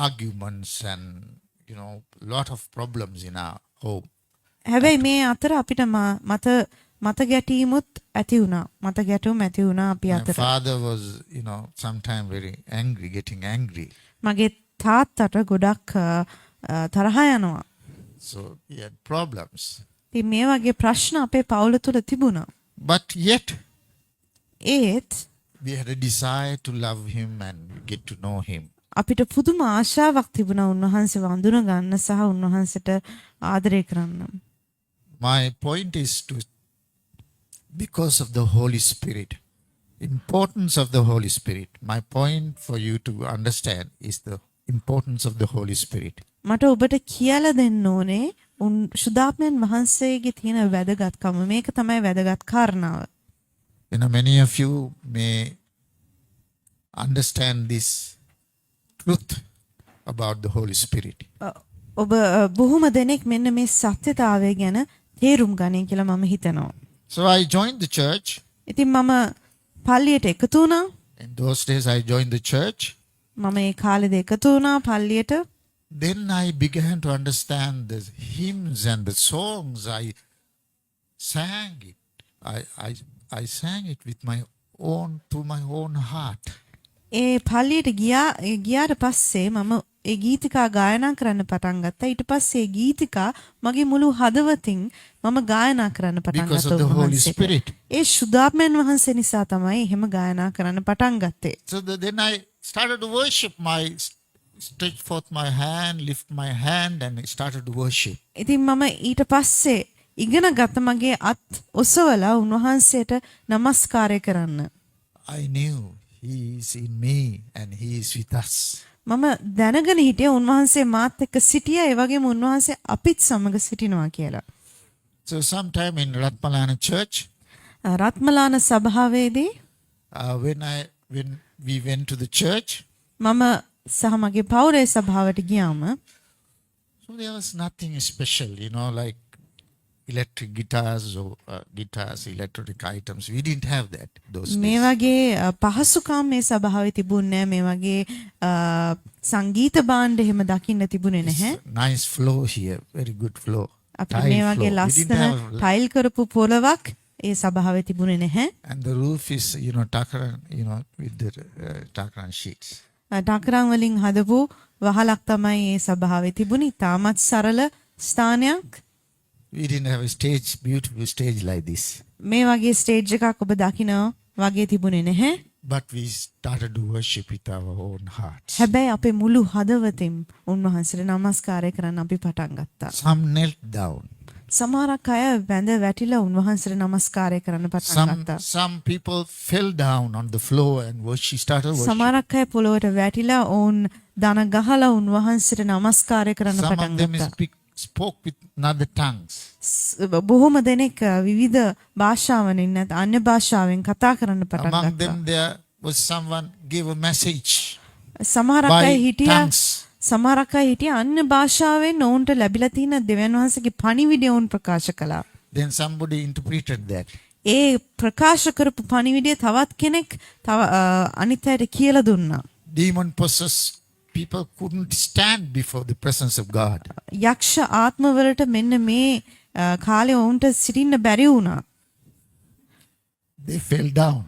arguments and, lot of problems in our home. හැබැයි මේ අතර අපිට මත ගැටීමුත් ඇති වුණා. මත ගැටුම් ඇති වුණා අපි My අතර. father was, sometimes very angry, getting angry. මගේ තාත්තට ගොඩක් තරහ යනවා. So he had problems. ඉතින් මේ වගේ ප්‍රශ්න අපේ පවුල තුල තිබුණා. But yet, ඒත් we had a desire to love him and get to know him. අපිට පුදුම ආශාවක් තිබුණා උන්වහන්සේව අඳුන ගන්න සහ උන්වහන්සේට ආදරය කරන්න. My point is because of the Holy Spirit, importance of the Holy Spirit. My point for you to understand is the importance of the Holy Spirit. මට ඔබට කියලා දෙන්න ඕනේ ශුද්ධාත්මයන් වහන්සේගේ තියෙන වැදගත්කම. මේක තමයි වැදගත් කාරණාව. Many of you may understand this truth about the Holy Spirit. ඔබ බොහොම දෙනෙක් මෙන්න මේ සත්‍යතාවය ගැන තේරුම් ගනින් කියලා මම හිතනවා. So I joined the church. ඉතින් මම පල්ලියට එකතු වුණා. In those days I joined the church. මම ඒ කාලේදී එකතු වුණා පල්ලියට. Then I began to understand the hymns and the songs. I sang it. I sang it with through my own heart. ඒ පල්ලියට ගියාට පස්සේ මම ඒ ගීතිකා ගායනා කරන්න පටන් ගත්තා. ඊට පස්සේ ඒ ගීතිකා මගේ මුළු හදවතින් මම ගායනා කරන්න පටන් Because ගත්තා. of the Holy Spirit. ඒ ශුද්ධාත්මයන් වහන්සේ නිසා තමයි එහෙම ගායනා කරන්න පටන් ගත්තේ. So then I started to worship. Stretch forth my hand, lift my hand, and I started to worship. ඉතින් මම ඊට පස්සේ ඉගෙන ගත්ත මගේ අත් ඔසවලා උන්වහන්සේට নমස්කාරය කරන්න. I knew He is in me and He is with us. මම දැනගෙන හිටියේ උන්වහන්සේ මාත් එක්ක සිටියා ඒ වගේම උන්වහන්සේ අපිත් සමග සිටිනවා කියලා. So sometime in Ratmalana church, Ratmalana සභාවේදී when we went to the church, මම සහ මගේ පවුලේ සභාවට ගියාම so there was nothing special, like electric guitars or electronic items. We didn't have that those මේ days. වගේ පහසුකම් මේ සභාවේ තිබුණේ නැහැ. මේ වගේ සංගීත භාණ්ඩ එහෙම දකින්න තිබුණේ නැහැ. Nice floor here, very good floor. අපිට Tile මේ වගේ floor. We ලස්සන didn't have, ටයිල් කරපු පොළවක් ඒ සභාවේ තිබුණේ නැහැ. and the roof is, takran, with the takran sheets. ඩාකරන් වලින් හදපු වහලක් තමයි ඒ සභාවේ තිබුණේ. තාමත් සරල ස්ථානයක්. We didn't have a stage, beautiful stage like this. මේ වගේ ස්ටේජ් එකක් ඔබ දකිනවා වගේ තිබුණේ නැහැ. But we started to worship with our own hearts. හැබැයි අපේ මුළු හදවතින් උන්වහන්සේට নমස්කාරය කරන්න අපි පටන් ගත්තා. Some knelt down. සමහරක් අය වැඳ වැටිලා උන්වහන්සේට නමස්කාරය කරන්න පටන් ගත්තා. Some people fell down on the floor and started worshiping. සමහරක් අය පොළොවට වැටිලා ඔවුන් දන ගහලා උන්වහන්සේට නමස්කාරය කරන්න Some පටන් of them ගත්තා. spoke with other tongues. බොහොම දෙනෙක් විවිධ භාෂාවලින් නැත් අන්‍ය භාෂාවෙන් කතා කරන්න පටන් Among ගත්තා. them there was someone gave a message සමහරක් by අය හිටියා tongues. සමහරක් අය හිටියා අන්‍ය භාෂාවෙන් ඔවුන්ට ලැබිලා තියෙන දෙවියන් වහන්සේගේ පණිවිඩය ඔවුන් ප්‍රකාශ කළා. Then somebody interpreted that. ඒ ප්‍රකාශ කරපු පණිවිඩය තවත් කෙනෙක් අනිත් අයට කියලා දුන්නා. Demon possessed people couldn't stand before the presence of God. යක්ෂ ආත්මවලට මෙන්න මේ කාලේ ඔවුන්ට සිටින්න බැරි වුණා. They fell down.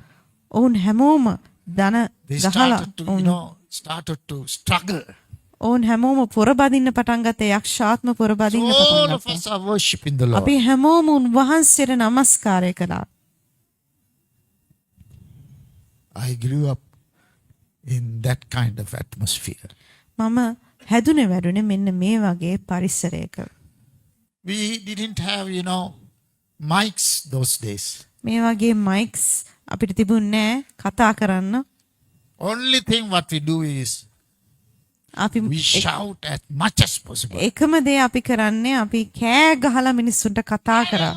ඔවුන් හැමෝම දන They ගහලා started to struggle. ඔවුන් හැමෝම පොරබදින්න පටන් ගත්තා. යක්ෂ ආත්ම පොරබදින්න So all පටන් of ගත්තා. us are worshiping the Lord. අපි හැමෝම උන්වහන්සේට নমස්කාරය කළා. I grew up in that kind of atmosphere. මම හැදුනේ වැඩුනේ මෙන්න මේ වගේ පරිසරයක. We didn't have, mics those days. මේ වගේ මයික්ස් අපිට තිබුණේ නැහැ කතා කරන්න. Only thing what we do is අපි we shout as much as possible. එකම දේ අපි කරන්නේ අපි කෑ ගහලා මිනිස්සුන්ට කතා කරා.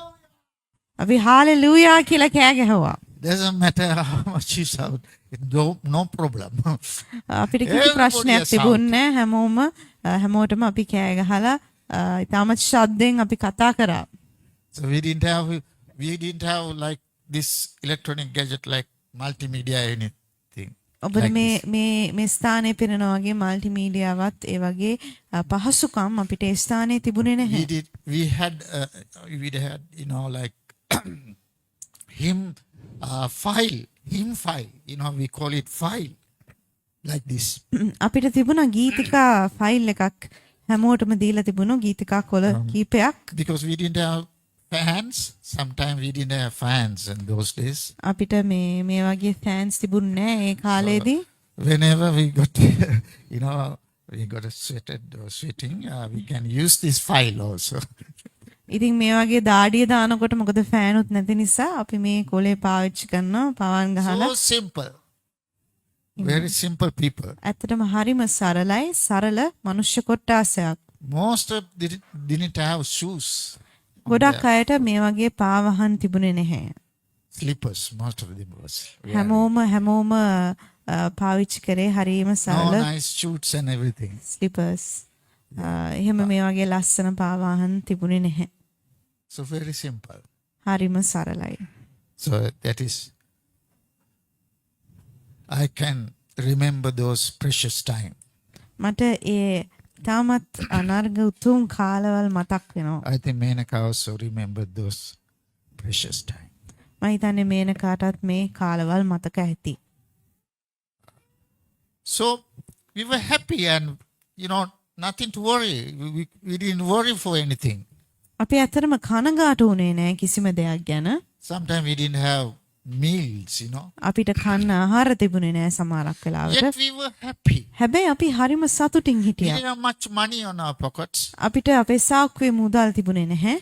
අපි හාලෙලූයා කියලා කෑ ගැහුවා. Doesn't matter how much you shout. No problem. අපිට කිසි ප්‍රශ්නයක් තිබුණේ නැහැ. හැමෝටම අපි කෑ ගහලා ඉතාමත් ශබ්දෙන් අපි කතා කරා. So we didn't have like this electronic gadget like multimedia anything. ඔබට like මේ this. මේ ස්ථානයේ පෙනෙනා වගේ මල්ටිමීඩියාවත් ඒ වගේ පහසුකම් අපිට ඒ ස්ථානයේ තිබුණේ නැහැ. We had like hymn file, we call it file like this. අපිට තිබුණා ගීතිකා ෆයිල් එකක් හැමෝටම දීලා තිබුණා ගීතිකා කොළ කීපයක්. Because we didn't have fans, sometimes we didn't have fans in those days. අපිට මේ වගේ ෆෑන්ස් තිබුණේ නැහැ ඒ කාලේදී. Whenever we got we got sweating, we can use this file also. ඉතින් මේ වගේ දාඩිය දානකොට මොකද ෆෑන් උත් නැති නිසා අපි මේ කොලේ පාවිච්චි කරනවා පවන් ගහලා. So simple. Very simple people. ඇත්තටම හරිම සරලයි සරල මනුෂ්‍ය කොට්ටාසයක්. Most of didn't have shoes. ගොඩක් අයට මේ වගේ පාවහන් තිබුණේ නැහැ. Slippers, most of them was. හැමෝම පාවිච්චි කරේ හරිම No සරල nice shoes and everything. Slippers. එහෙම මේ වගේ ලස්සන පාවහන් තිබුණේ නැහැ. So very simple. හරිම සරලයි. So that is, I can remember those precious time. මට ඒ තාමත් අනර්ග උතුම් කාලවල් මතක් වෙනවා. I think Menaka also remembered those precious time. මම හිතන්නේ මේනකාටත් මේ කාලවල් මතක ඇති. So we were happy and nothing to worry. We didn't worry for anything. අපි ඇත්තටම කනගාටු වුණේ නැහැ කිසිම දෙයක් ගැන. Sometimes we didn't have meals, අපිට කන්න ආහාර තිබුණේ නැහැ සමහරක් වෙලාවට. Yet we were happy. හැබැයි අපි හරිම සතුටින් We හිටියා. didn't have much money on our pockets. අපිට අපේ සාක්කුවේ මුදල් තිබුණේ නැහැ.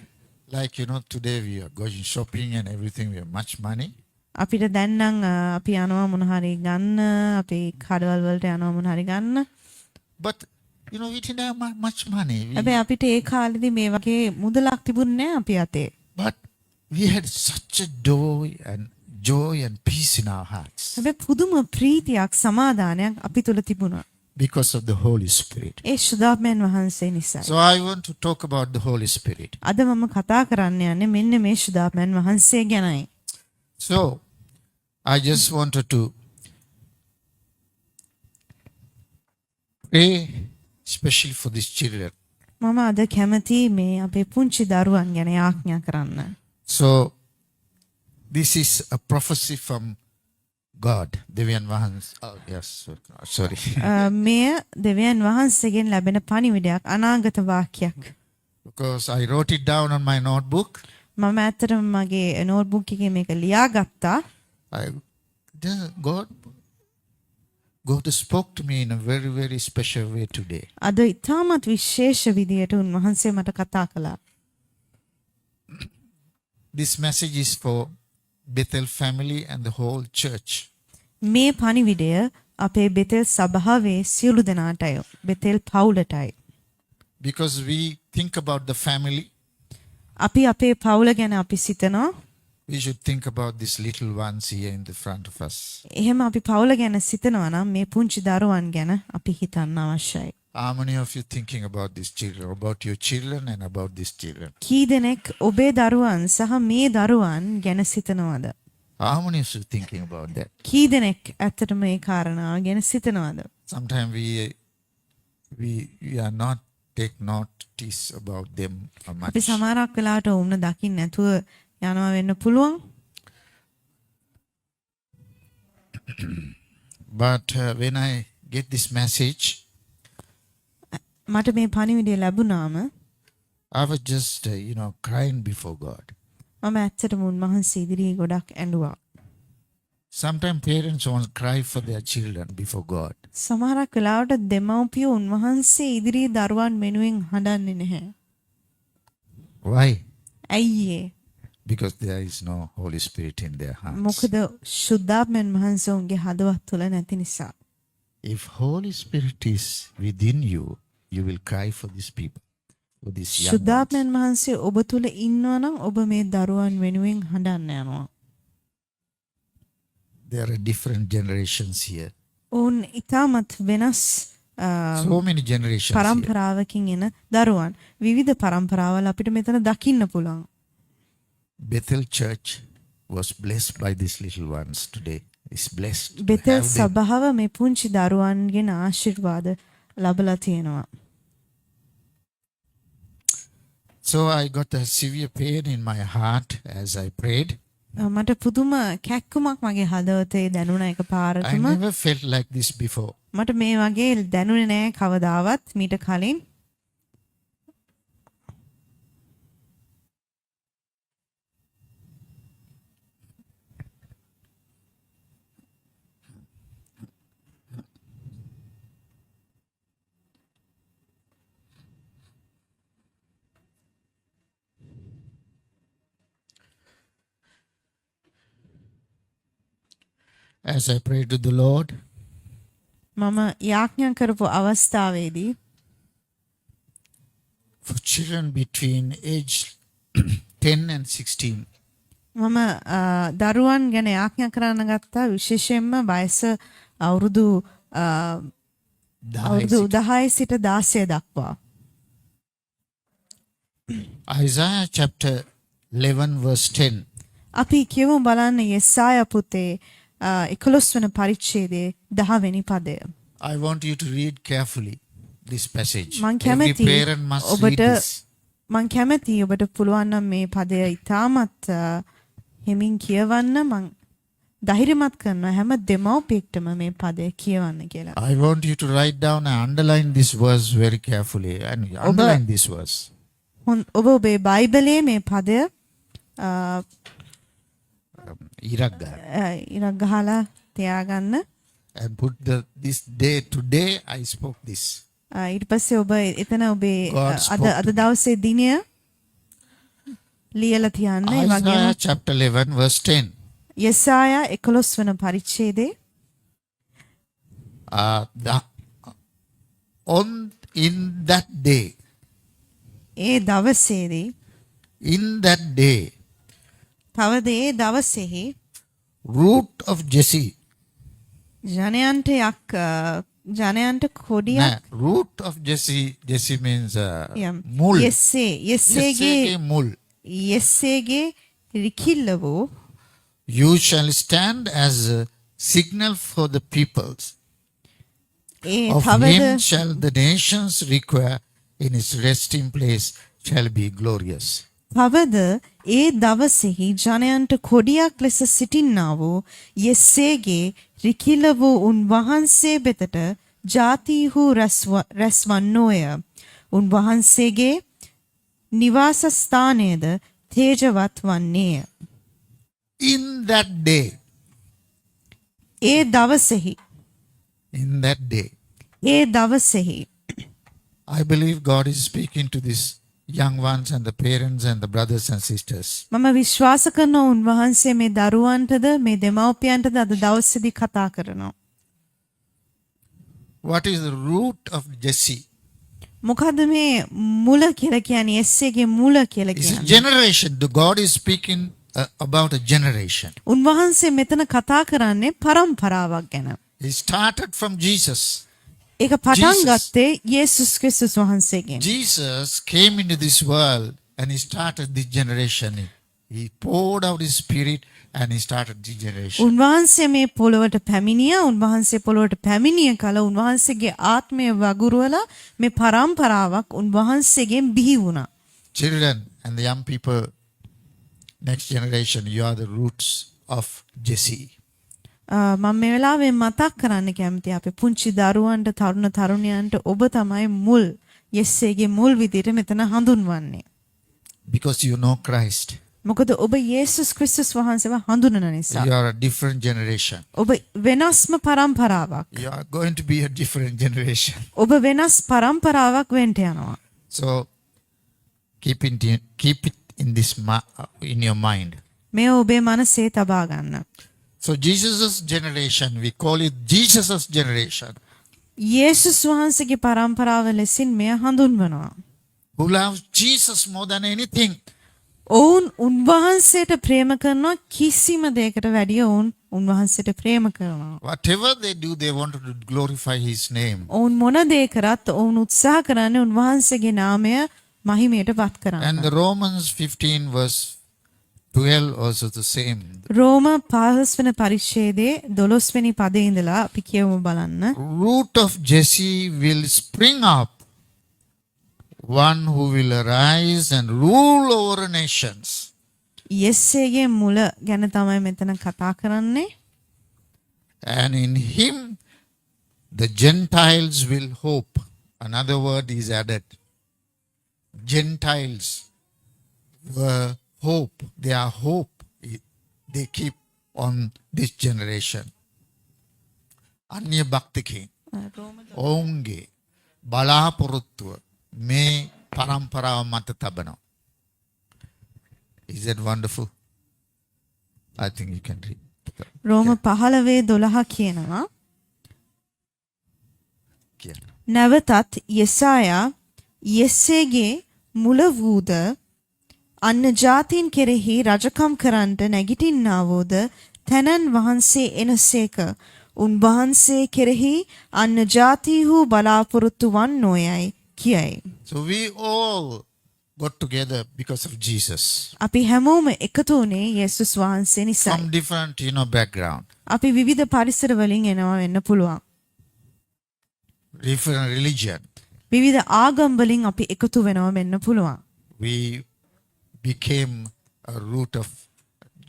Like, today we are going shopping and everything. We have much money. අපිට දැන් නම් අපි යනවා මොන හරි ගන්න, අපි කඩවල් වලට යනවා මොන හරි ගන්න. But, we didn't have much money. හැබැයි අපිට ඒ කාලෙදි මේ වගේ මුදලක් තිබුණේ නැහැ අපි අතේ. But we had such a joy and peace in our hearts. හැබැයි පුදුම ප්‍රීතියක් සමාදානයක් අපි තුල තිබුණා. Because of the Holy Spirit. ඒ ශුද්ධාත්මයන් වහන්සේ නිසා. So I want to talk about the Holy Spirit. අද මම කතා කරන්න යන්නේ මෙන්න මේ ශුද්ධාත්මයන් වහන්සේ ගැනයි. So I just wanted to pray especially for these children. මම අද කැමති මේ අපේ පුංචි දරුවන් ගැන යාඥා කරන්න. So this is a prophecy from God. Devian Vahans. Oh, yes. Sorry. මෙය දෙවියන් වහන්සේගෙන් ලැබෙන පණිවිඩයක් අනාගත වාක්‍යයක්. Because I wrote it down on my notebook. මම ඇත්තටම මගේ නෝට්බුක් එකේ මේක ලියාගත්තා. God spoke to me in a very, very special way today. අද ඉතාමත් විශේෂ විදියට උන්වහන්සේ මට කතා කළා. This message is for Bethel family and the whole church. මේ පණිවිඩය අපේ බෙතෙල් සභාවේ සියලු දෙනාටයි. බෙතෙල් පවුලටයි. Because we think about the family. අපි අපේ පවුල ගැන අපි සිතනවා. We should think about these little ones here in the front of us. එහෙම අපි පවුල ගැන සිතනවා නම් මේ පුංචි දරුවන් ගැන අපි හිතන්න අවශ්‍යයි. How many of you thinking about these children, about your children and about these children? කී දෙනෙක් ඔබේ දරුවන් සහ මේ දරුවන් ගැන සිතනවද? How many of you thinking about that? කී දෙනෙක් ඇත්තටම මේ කාරණාව ගැන සිතනවද? Sometimes we we are not take notice about them much. අපි සමහරක් වෙලාවට වුණ දකින්න නැතුව යනවා වෙන්න පුළුවන්. But when I get this message, මට මේ පණිවිඩය ලැබුණාම I was just, crying before God. මම ඇත්තටම උන්වහන්සේ ඉදිරියේ ගොඩක් ඇඬුවා. Sometimes parents won't cry for their children before God. සමහරක් වෙලාවට දෙමව්පියෝ උන්වහන්සේ ඉදිරියේ දරුවන් වෙනුවෙන් හඬන්නේ නැහැ. Why? ඇයි ඒ? Because there is no Holy Spirit in their hearts. මොකද ශුද්ධාත්මයන් වහන්සේ උන්ගේ හදවත් තුළ නැති නිසා. If Holy Spirit is within you, you will cry for these people, for these young ones. ශුද්ධාත්මයන් වහන්සේ ඔබ තුළ ඉන්නවා නම් ඔබ මේ දරුවන් වෙනුවෙන් හඬන්න යනවා. There are different generations here. ඔවුන් ඉතාමත් වෙනස් So many generations here. පරම්පරාවකින් එන දරුවන්. විවිධ පරම්පරාවල් අපිට මෙතන දකින්න පුළුවන්. Bethel Church was blessed by these little ones today. It's blessed. to බෙතෙල් have them. සභාව මේ පුංචි දරුවන්ගෙන් ආශිර්වාද ලැබලා තියෙනවා. So I got a severe pain in my heart as I prayed. මට පුදුම කැක්කුමක් මගේ හදවතේ දැනුණා I එකපාරටම. never felt like this before. මට මේ වගේ දැනුනේ නෑ කවදාවත් මීට කලින්. As I prayed to the Lord, මම යාඥා කරපු අවස්ථාවේදී for children between age 10 and 16, මම දරුවන් ගැන යාඥා කරන්න ගත්තා විශේෂයෙන්ම වයස අවුරුදු 10 සිට 16 දක්වා. Isaiah chapter 11 verse 10. අපි කියමු බලන්න යෙසායා පුතේ 11 වන පරිච්ඡේදයේ 10 වෙනි පදය. I want you to read carefully this passage. මං Every කැමති parent must read ඔබට this. මං කැමති ඔබට පුළුවන් නම් මේ පදය ඉතාමත් හිමින් කියවන්න මං ධෛර්යමත් කරනවා හැම දෙමව්පියෙක්ටම මේ පදය කියවන්න කියලා. I want you to write down and underline this verse very carefully and underline this verse. ඔබ ඔබේ බයිබලයේ මේ පදය ඉරක් ගහලා තියාගන්න. and put this day today I spoke this. ඊට පස්සේ ඔබ එතන ඔබේ God spoke අද දවසේ දිනය ලියලා තියන්න. ඒ වගේම Isaiah chapter 11 verse 10. යෙසායා 11 වන පරිච්ඡේදයේ In that day, ඒ දවසේදී in that day, තවද ඒ දවසේහි root of Jesse. ජනයන්ට කොඩියක් Root of Jesse. Jesse means යම් mul. යෙස්සේගේ mul. යෙස්සේගේ රිකිල්ල වූ You shall stand as a signal for the peoples. A Of තවද him shall the nations require, in his resting place shall be glorious. තවද ඒ දවසෙහි ජනයන්ට කොඩියක් ලෙස සිටින්නා වූ යෙස්සේගේ රිකිල වූ උන්වහන්සේ වෙතට ජාතිහු රැස්වන්නෝය. උන්වහන්සේගේ නිවාස ස්ථානයද තේජවත් වන්නේය. In that day. A දවසෙහි In that day. A දවසෙහි I believe God is speaking to these young ones and the parents and the brothers and sisters. මම විශ්වාස කරනවා උන්වහන්සේ මේ දරුවන්ටද මේ දෙමව්පියන්ටද අද දවසේදී කතා කරනවා. What is the root of Jesse? මොකද මේ මුල කියලා කියන්නේ එස්සේගේ මුල කියලා It's a කියන්නේ. generation. The God is speaking about a generation. උන්වහන්සේ මෙතන කතා කරන්නේ පරම්පරාවක් ගැන. He started from Jesus. ඒක පටන් Jesus. ගත්තේ යේසුස් ක්‍රිස්තුස් වහන්සේගෙන්. Jesus came into this world and he started this generation. He poured out his spirit and he started regeneration. උන්වහන්සේ මේ පොළොවට පැමිණියා. උන්වහන්සේ පොළොවට පැමිණිය කල උන්වහන්සේගේ ආත්මය වගුරුවලා මේ පරම්පරාවක් උන්වහන්සේගෙන් බිහි වුණා. Children and the young people, next generation, you are the roots of Jesse. මම මේ වෙලාවේ මතක් කරන්න කැමතියි අපේ පුංචි දරුවන්ට තරුණ තරුණියන්ට ඔබ තමයි මුල් යෙස්සේගේ මුල් විදිහට මෙතන හඳුන්වන්නේ. Because you know Christ. මොකද ඔබ යේසුස් ක්‍රිස්තුස් වහන්සේව හඳුනන නිසා. You are a different generation. ඔබ වෙනස්ම පරම්පරාවක්. You are going to be a different generation. ඔබ වෙනස් පරම්පරාවක් වෙන්න යනවා. So keep it in this in your mind. මේ ඔබේ මනසේ තබා ගන්න. So Jesus' generation, we call it Jesus' generation. යේසුස් වහන්සේගේ පරම්පරාව ලෙසින් මෙය හඳුන්වනවා. Who loves Jesus more than anything. ඔවුන් උන්වහන්සේට ප්‍රේම කරනවා කිසිම දෙයකට වැඩිය ඔවුන් උන්වහන්සේට ප්‍රේම කරනවා. Whatever they do, they want to glorify his name. ඔවුන් මොන දේ කරත් ඔවුන් උත්සාහ කරන්නේ උන්වහන්සේගේ නාමය මහිමයට පත් කරන්න. And the Romans 15 verse 12 also the same. රෝම 15 වෙනි පරිච්ඡේදයේ 12 වෙනි පදේ ඉඳලා අපි කියමු බලන්න. Root of Jesse will spring up, one who will arise and rule over nations. යෙස්සේගේ මුල ගැන තමයි මෙතන කතා කරන්නේ. And in him the Gentiles will hope. Another word is added. Gentiles were hope. They are hope. They keep on this generation. Anya Bhaktiki. ඔවුන්ගේ බලාපොරොත්තුව මේ පරම්පරාව මත තබනවා. Is that wonderful? I think you can read. රෝම 15:12 කියනවා. නැවතත් යෙසායා යෙස්සේගේ මුල වූද අන්‍ය ජාතීන් කෙරෙහි රජකම් කරන්නට නැගිටින්නවෝද තැනන් වහන්සේ එනසේක උන්වහන්සේ කෙරෙහි අන්‍ය ජාතීහු බලාපොරොත්තු වන්නෝයයි කියයි. So we all got together because of Jesus. අපි හැමෝම එකතු වුණේ යේසුස් වහන්සේ නිසායි. From different, background. අපි විවිධ පරිසර වලින් එනවා වෙන්න පුළුවන්. Different religion. විවිධ ආගම් වලින් අපි එකතු වෙනවා වෙන්න පුළුවන්. We became a root of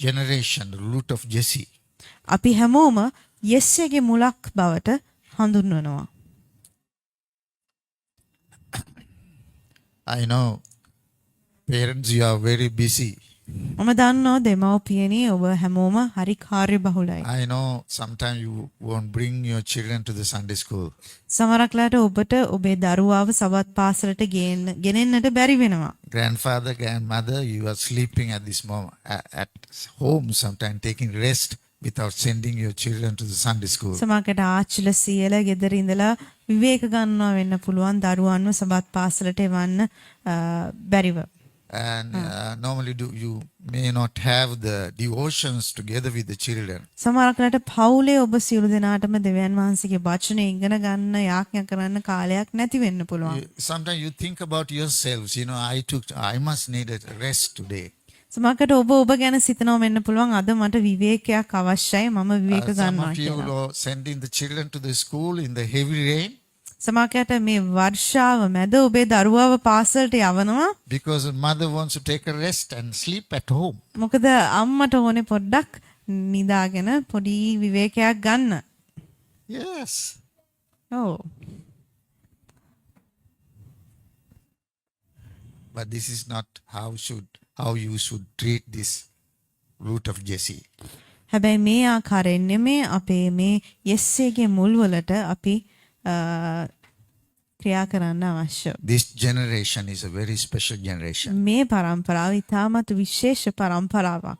generation, the root of Jesse. අපි හැමෝම යෙස්සේගේ මුලක් බවට හඳුන්වනවා. I know parents, you are very busy. මම දන්නවා දෙමව්පියනි ඔබ හැමෝම හරි කාර්යබහුලයි. I know sometimes you won't bring your children to the Sunday school. සමහරක්ලාට ඔබට ඔබේ දරුවාව සවත් පාසලට ගෙනෙන්නට බැරි වෙනවා. Grandfather, grandmother, you are sleeping at this moment at home, sometimes taking rest without sending your children to the Sunday school. සමහරකට ආච්චිලා සීයලා ගෙදර ඉඳලා විවේක ගන්නවා වෙන්න පුළුවන් දරුවන්ව සවත් පාසලට එවන්න බැරිව. And normally you may not have the devotions together with the children. සමහරකට පවුලේ ඔබ සියලු දෙනාටම දෙවියන් වහන්සේගේ වචනේ ඉගෙන ගන්න යාඥා කරන්න කාලයක් නැති වෙන්න පුළුවන්. Sometimes you think about yourselves, I must need a rest today. සමහරකට ඔබ ගැන සිතනවා වෙන්න පුළුවන් අද මට විවේකයක් අවශ්‍යයි මම විවේක Some ගන්නවා of you කියලා. are sending the children to the school in the heavy rain. සමහරකට මේ වර්ෂාව මැද ඔබේ දරුවාව පාසලට යවනවා. Because mother wants to take a rest and sleep at home. මොකද අම්මට ඕනේ පොඩ්ඩක් නිදාගෙන පොඩි විවේකයක් ගන්න. Yes. ඔව්. But this is not how you should treat this root of Jesse. හැබැයි මේ ආකාරයෙන් නෙමේ අපේ මේ යෙස්සේගේ මුල් වලට අපි ක්‍රියා කරන්න අවශ්‍ය. This generation is a very special generation. මේ පරම්පරාව ඉතාමත් විශේෂ පරම්පරාවක්.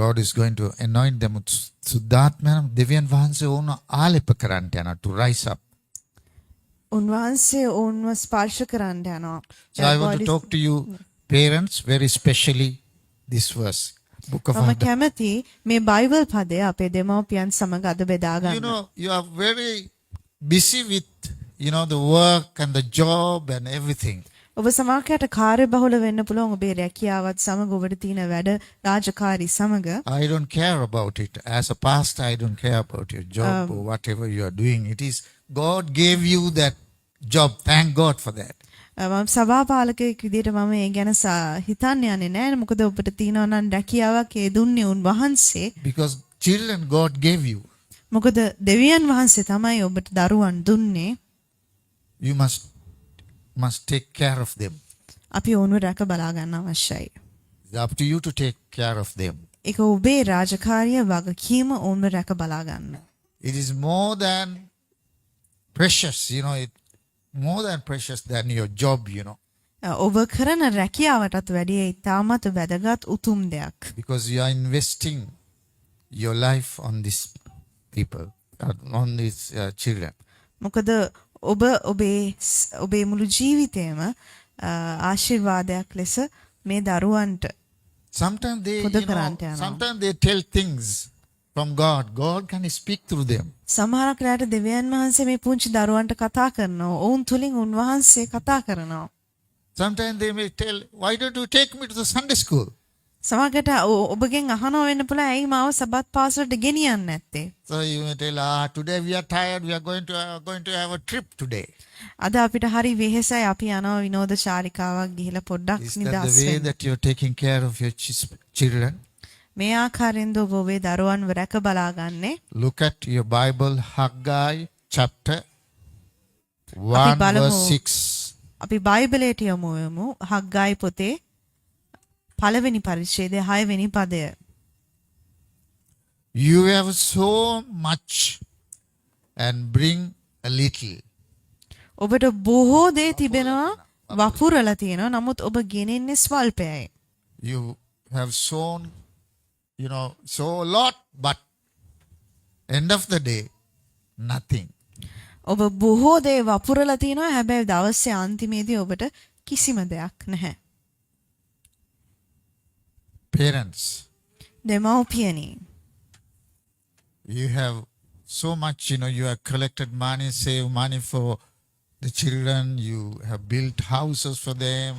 God is going to anoint them with සුද්ධාත්මයන් දෙවියන් වහන්සේ ඕන ආලේප කරන්නට යනවා to rise up. උන්වහන්සේ ඔවුන්ව ස්පර්ශ කරන්න යනවා. So I want to talk to you parents very specially this verse. Book of මම කැමති මේ බයිබල් පදය අපේ දෙමව්පියන් සමග අද බෙදා ගන්න. You are very busy with the work and the job and everything. ඔබ සමාජයට කාර්යබහුල වෙන්න පුළුවන් ඔබේ රැකියාවත් සමග ඔබට තියෙන වැඩ රාජකාරී සමග. I don't care about it. As a pastor, I don't care about your job or whatever you are doing. It is God gave you that job. Thank God for that. මම සභාපාලකයෙක් විදිහට මම ඒ ගැන හිතන්න යන්නේ නැහැ. මොකද ඔබට තියෙනවා නම් රැකියාවක් ඒ දුන්නේ උන්වහන්සේ. Because children God gave you. මොකද දෙවියන් වහන්සේ තමයි ඔබට දරුවන් දුන්නේ. You must take care of them. අපි ඔවුන්ව රැක බලා ගන්න අවශ්‍යයි. It's up to you to take care of them. ඒක ඔබේ රාජකාරිය වගකීම ඔවුන්ව රැක බලා ගන්න. It is more than precious, more than precious than your job, ඔබ කරන රැකියාවටත් වැඩිය ඉතාමත් වැදගත් උතුම් දෙයක්. because you are investing your life on these people, on these children. මොකද ඔබ ඔබේ මුළු ජීවිතේම ආශිර්වාදයක් ලෙස මේ දරුවන්ට Sometimes පුද කරන්ට යනවා. sometimes they tell things from God. God can speak through them. සමහරක් රැට දෙවියන් වහන්සේ මේ පුංචි දරුවන්ට කතා කරනවා. ඔවුන් තුලින් උන්වහන්සේ කතා කරනවා. Sometimes they may tell, why don't you take me to the Sunday school? සමහරකට ඔබගෙන් අහනවා වෙන්න පුළුවන් ඇයි මාව සබත් පාසලට ගෙනියන්නේ නැත්තේ? So you may tell, today we are tired, we are going to have a trip today. අද අපිට හරි වෙහෙසයි අපි යනවා විනෝද චාරිකාවක් ගිහිලා පොඩ්ඩක් Is that the නිදාස් way වෙන්න. that you're taking care of your children? මේ ආකාරයෙන්ද ඔබ ඔබේ දරුවන්ව රැක බලා ගන්නේ? Look at your Bible, Haggai chapter 1 බලමු. verse 6. අපි බයිබලයට යමු හග්ගායි පොතේ පළවෙනි පරිච්ඡේදය 6 වෙනි පදය. You have so much and bring a little. ඔබට බොහෝ දේ තිබෙනවා වපුරලා තියෙනවා නමුත් ඔබ ගෙනෙන්නේ ස්වල්පයයි. You have sown, so a lot, but end of the day, nothing. ඔබ බොහෝ දේ වපුරලා තියෙනවා හැබැයි දවසේ අන්තිමේදී ඔබට කිසිම දෙයක් නැහැ. Parents, දෙමව්පියනි you have so much, you have collected money, save money for the children, you have built houses for them.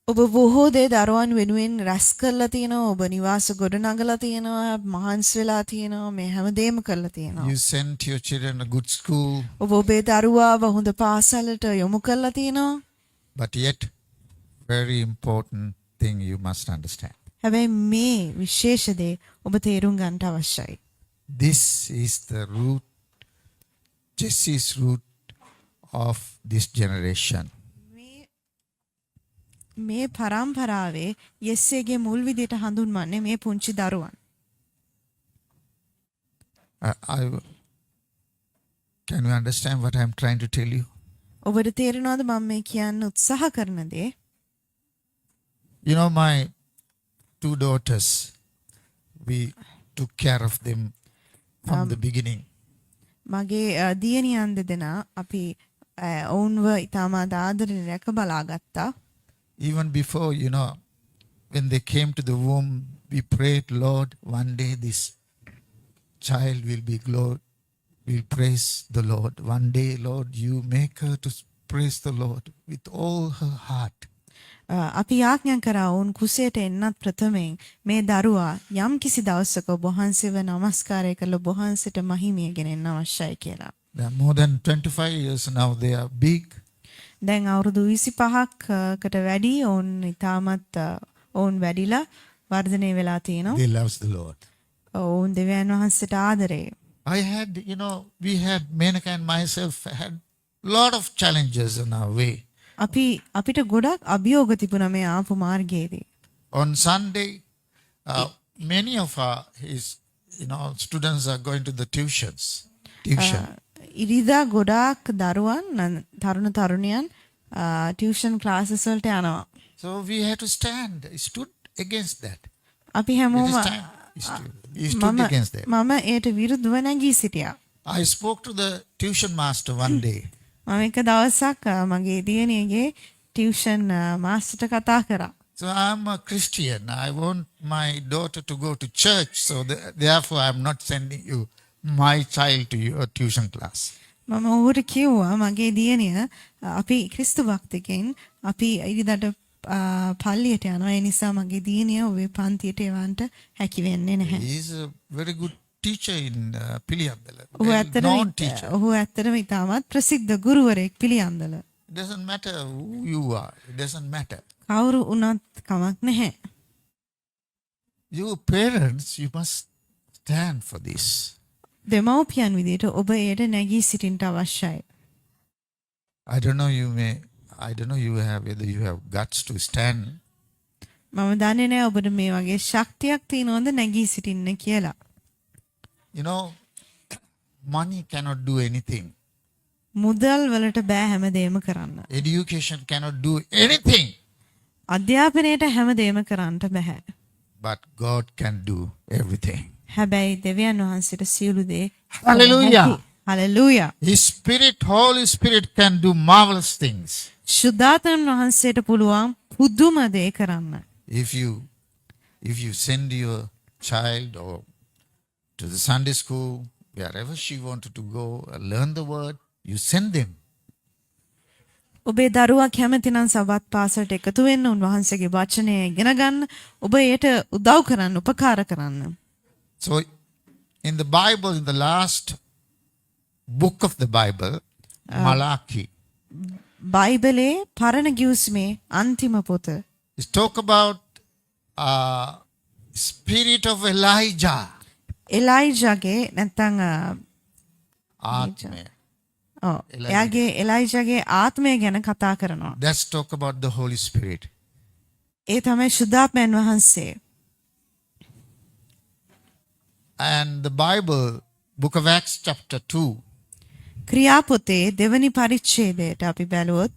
ඔබ බොහෝ දේ දරුවන් වෙනුවෙන් රැස් කරලා තියෙනවා ඔබ නිවාස ගොඩනගලා තියෙනවා මහන්සි වෙලා තියෙනවා මේ හැමදේම කරලා තියෙනවා. You sent your children a good school. ඔබ ඔබේ දරුවාව හොඳ පාසලට යොමු කරලා තියෙනවා. But yet, very important thing you must understand. හැබැයි මේ විශේෂ දේ ඔබ තේරුම් ගන්නට අවශ්‍යයි. This is the root, Jesse's root of this generation. මේ පරම්පරාවේ යෙස්සේගේ මුල් විදියට හඳුන්වන්නේ මේ පුංචි දරුවන්. Can you understand what I'm trying to tell you? ඔබට තේරෙනවද මම මේ කියන්න උත්සාහ කරන දේ? My 2 daughters, we took care of them from the beginning. මගේ දියණියන් දෙදෙනා අපි ඔවුන්ව ඉතාමත් ආදරෙන් රැක බලා ගත්තා. Even before, when they came to the womb, we prayed, Lord, one day this child will praise the Lord. One day, Lord, you make her to praise the Lord with all her heart. අපි යාඥා කරා ඔවුන් කුසයට එන්නත් ප්‍රථමයෙන් මේ දරුවා යම් කිසි දවසක ඔබ වහන්සේව නමස්කාරය කරලා ඔබ වහන්සේට මහිමය ගෙනෙන්න අවශ්‍යයි කියලා. They are more than 25 years now. They are big. දැන් අවුරුදු 25කට වැඩි ඔවුන් ඉතාමත් ඔවුන් වැඩිලා වර්ධනය වෙලා තියෙනවා. They loves the Lord. ඔවුන් දෙවියන් වහන්සේට ආදරේ. I had, we had, Menaka and myself had lot of challenges on our way. අපිට ගොඩක් අභියෝග තිබුණා මේ ආපු මාර්ගයේදී. On Sunday, many of his, students are going to the tuition. ඉරිදා ගොඩාක් දරුවන් තරුණ තරුණියන් ටියුෂන් ක්ලාසස් වලට යනවා. So we had to stood against that. අපි හැමෝම He stood against that. මම ඒට විරුද්ධව නැගී සිටියා. I spoke to the tuition master one day. මම එක දවසක් මගේ දියණියගේ ටියුෂන් මාස්ටර්ට කතා කරා. So I'm a Christian. I want my daughter to go to church. So therefore I'm not sending my child to your tuition class. මම ඔහුට කිව්වා මගේ දියණිය අපි ක්‍රිස්තු භක්තිකෙන් අපි ඉරිදට පල්ලියට යනවා ඒ නිසා මගේ දියණිය ඔබේ පන්තියට එවන්න හැකි වෙන්නේ නැහැ. He is a very good teacher in Piliyandala. ඔහු Known teacher. ඇත්තටම ඉතාමත් ප්‍රසිද්ධ ගුරුවරයෙක් Piliyandala. It doesn't matter who you are. It doesn't matter. කවුරු වුණත් කමක් නැහැ. You parents, you must stand for this. දෙමව්පියන් විදිහට ඔබ එයට නැගී සිටින්න අවශ්‍යයි. I don't know whether you have guts to stand. මම දන්නේ නැහැ ඔබට මේ වගේ ශක්තියක් තියෙනවද නැගී සිටින්න කියලා. You know, money cannot do anything. මුදල් වලට බෑ හැමදේම කරන්න. Education cannot do anything. අධ්‍යාපනයට හැමදේම කරන්න බෑ. But God can do everything. හැබැයි දෙවියන් වහන්සේට සියලු දේ Hallelujah. Hallelujah. His Spirit, Holy Spirit can do marvelous things. ශුද්ධාත්මන් වහන්සේට පුළුවන් පුදුම දේ කරන්න. If you send your child or to the Sunday school, wherever she wanted to go and learn the word, you send them. ඔබේ දරුවා කැමති නම් Sabbath පාසලට එකතු වෙන්න උන්වහන්සේගේ වචනය ඉගෙන ගන්න ඔබ ඒට උදව් කරන්න උපකාර කරන්න. So in the Bible, in the last book of the Bible, Malachi, බයිබලේ පරණ ගිවිසුමේ අන්තිම පොත is talk about spirit of Elijah. එලයිජාගේ නැත්නම් Atme. එයාගේ එලයිජාගේ ආත්මය ගැන කතා කරනවා. Let's talk about the Holy Spirit. ඒ තමයි ශුද්ධාත්මයන් වහන්සේ. And the Bible, book of Acts chapter 2, ක්‍රියාපොතේ දෙවනි පරිච්ඡේදයට අපි බැලුවොත්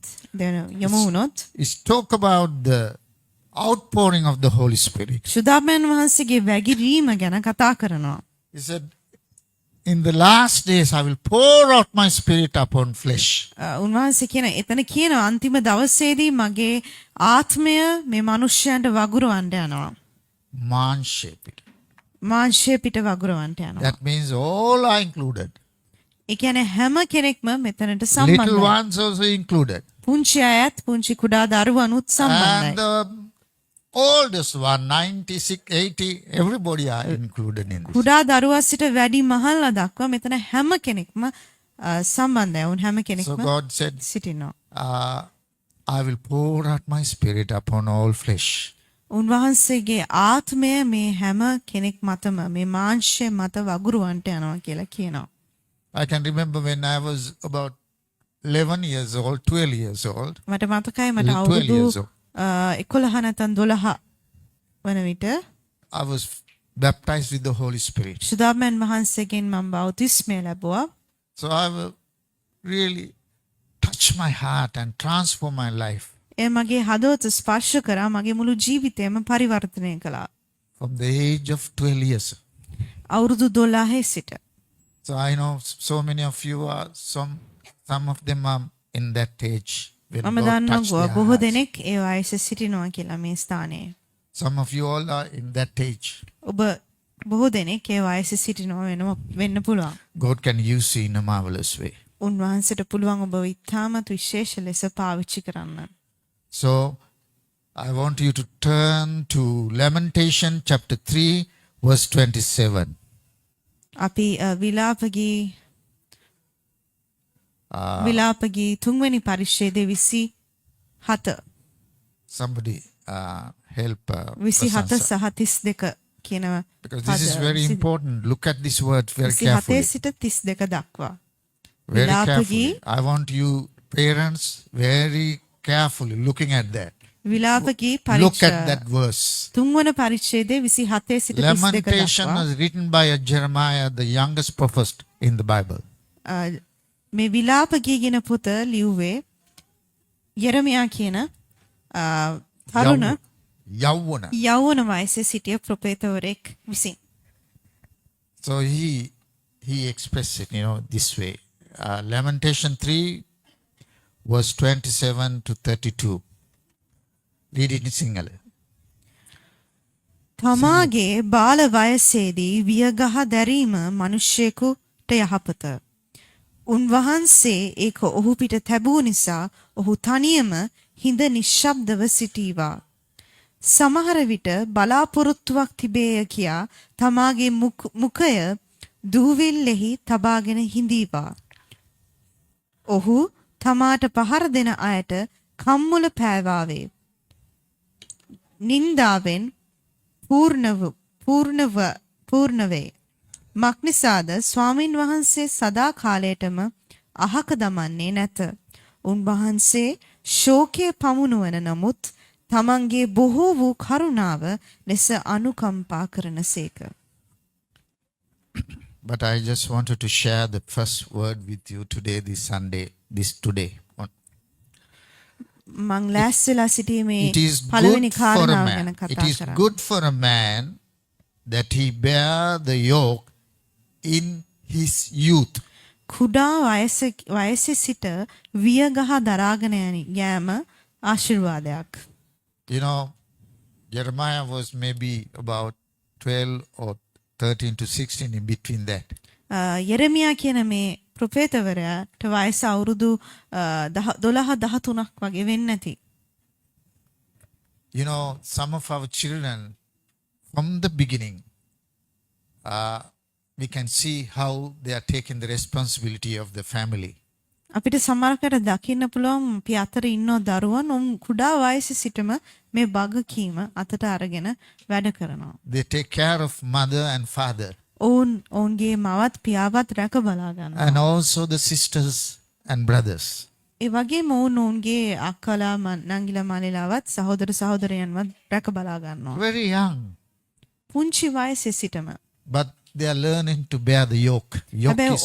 යමු වුණොත් is talk about the outpouring of the Holy Spirit. ශුද්ධාත්මයන් වහන්සේගේ වැగిරීම ගැන කතා කරනවා. He said, in the last days I will pour out my spirit upon flesh. උන්වහන්සේ කියන එතන කියන අන්තිම දවසේදී මගේ ආත්මය මේ මිනිස්යන්ට වගුරවන්න යනවා. මාංශය පිට. මාංශය පිට වගුරවන්න යනවා. That means all are included. ඒ කියන්නේ හැම කෙනෙක්ම මෙතනට Little සම්බන්ධයි. ones also included. පුංචි අයත් පුංචි කුඩා දරුවනුත් And සම්බන්ධයි. the oldest one, 96, 80, everybody are included in this. කුඩා දරුවා සිට වැඩි මහල්ලා දක්වා මෙතන හැම කෙනෙක්ම සම්බන්ධයි. උන් හැම So කෙනෙක්ම God said, සිටිනවා. I will pour out my spirit upon all flesh. උන්වහන්සේගේ ආත්මය මේ හැම කෙනෙක් මතම මේ මාංශය මත වගුරුවන්ට යනවා කියලා කියනවා. I can remember when I was about 11 years old, 12 years old. මට මතකයි මට 12 අවුරුදු years old. 11 නැත්නම් 12 වන විට I was baptized with the Holy Spirit. ශුද්ධාත්මයන් වහන්සේගෙන් මම බෞතිස්මය ලැබුවා. So I will really touch my heart and transform my life ඒ මගේ හදවත ස්පර්ශ කරා මගේ මුළු ජීවිතයම පරිවර්තනය කළා. from the age of 12 years. අවුරුදු 12 සිට. So I know so many of you are, some of them are in that age when මම God touched දන්නවා their බොහෝ hearts. දෙනෙක් ඒ වයසේ සිටිනවා කියලා මේ ස්ථානයේ. Some of you all are in that age. ඔබ බොහෝ දෙනෙක් ඒ වයසේ සිටිනවා වෙන්න පුළුවන්. God can use you in a marvelous way. උන්වහන්සේට පුළුවන් ඔබ ඉතාමත් විශේෂ ලෙස පාවිච්චි කරන්න. So I want you to turn to Lamentation chapter 3 verse 27. අපි විලාපගී තුන්වෙනි පරිච්ඡේදයේ 27 Somebody help 27 Prasansa. සහ 32 කියන Because this is very important. Look at this word very carefully. 27 සිට 32 දක්වා. Very Vilapagi. carefully. I want you parents very carefully looking at that. විලාපගී Look at that verse. තුන්වන පරිච්ඡේදයේ 27 සිට 32 Lamentation දක්වා. was written by Jeremiah, the youngest prophet in the Bible. මේ විලාපගී කියන පොත ලියුවේ යෙරමියා කියන තරුණ Yawwana. යෞවන වයසේ සිටිය ප්‍රොපේතවරයෙක් විසින්. So he expressed it, this way. Lamentation 3 verse 27 to 32. Read it in Sinhala. තමාගේ බාල වයසේදී වියගහ දැරීම මිනිසෙකුට යහපත. උන්වහන්සේ ඒක ඔහු පිට තැබූ නිසා ඔහු තනියම හිඳ නිශ්ශබ්දව සිටීවා. සමහර විට බලාපොරොත්තුවක් තිබේය කියා තමාගේ මුඛය දූවිල්ලෙහි තබාගෙන හිඳීවා. ඔහු තමාට පහර දෙන අයට කම්මුල පෑවාවේ. නින්දාවෙන් පූර්ණවේ. මක්නිසාද ස්වාමින් වහන්සේ සදා කාලයටම අහක දමන්නේ නැත. උන්වහන්සේ ශෝකයේ පමුණුවන නමුත් තමන්ගේ බොහෝ වූ කරුණාව ලෙස අනුකම්පා කරනසේක. But I just wanted to share the first word with you today, this Sunday, today. මං ලෑස්තිලා සිටීමේ It is පළවෙනි good for a කාරණාව ගැන man. It කතා is කරා. good for a man that he bear the yoke in his youth. කුඩා වයසේ සිට වියගහ දරාගෙන යෑම ආශිර්වාදයක්. You know, Jeremiah was maybe about 12 or 13 to 16 in between that. යෙරමියා කියන මේ ප්‍රොෆේතවරයාට වයස අවුරුදු 12-13ක් වගේ වෙන්න ඇති. You know, some of our children, from the beginning, we can see how they are taking the responsibility of the family. අපිට සමහරකට දකින්න පුළුවන් අපි අතර ඉන්න දරුවන් කුඩා වයසේ සිටම මේ වගකීම අතට අරගෙන වැඩ කරනවා. They take care of mother and father. ඔවුන්ගේ මවත් පියාවත් රැක බලා ගන්නවා. And also the sisters and brothers. ඒ වගේම ඔවුන්ගේ අක්කලා නංගිලා මාලේලාවත් සහෝදර සහෝදරයන්වත් රැක බලා ගන්නවා. Very young. පුංචි වයසේ සිටම. But they are learning to bear the yoke. Yoke is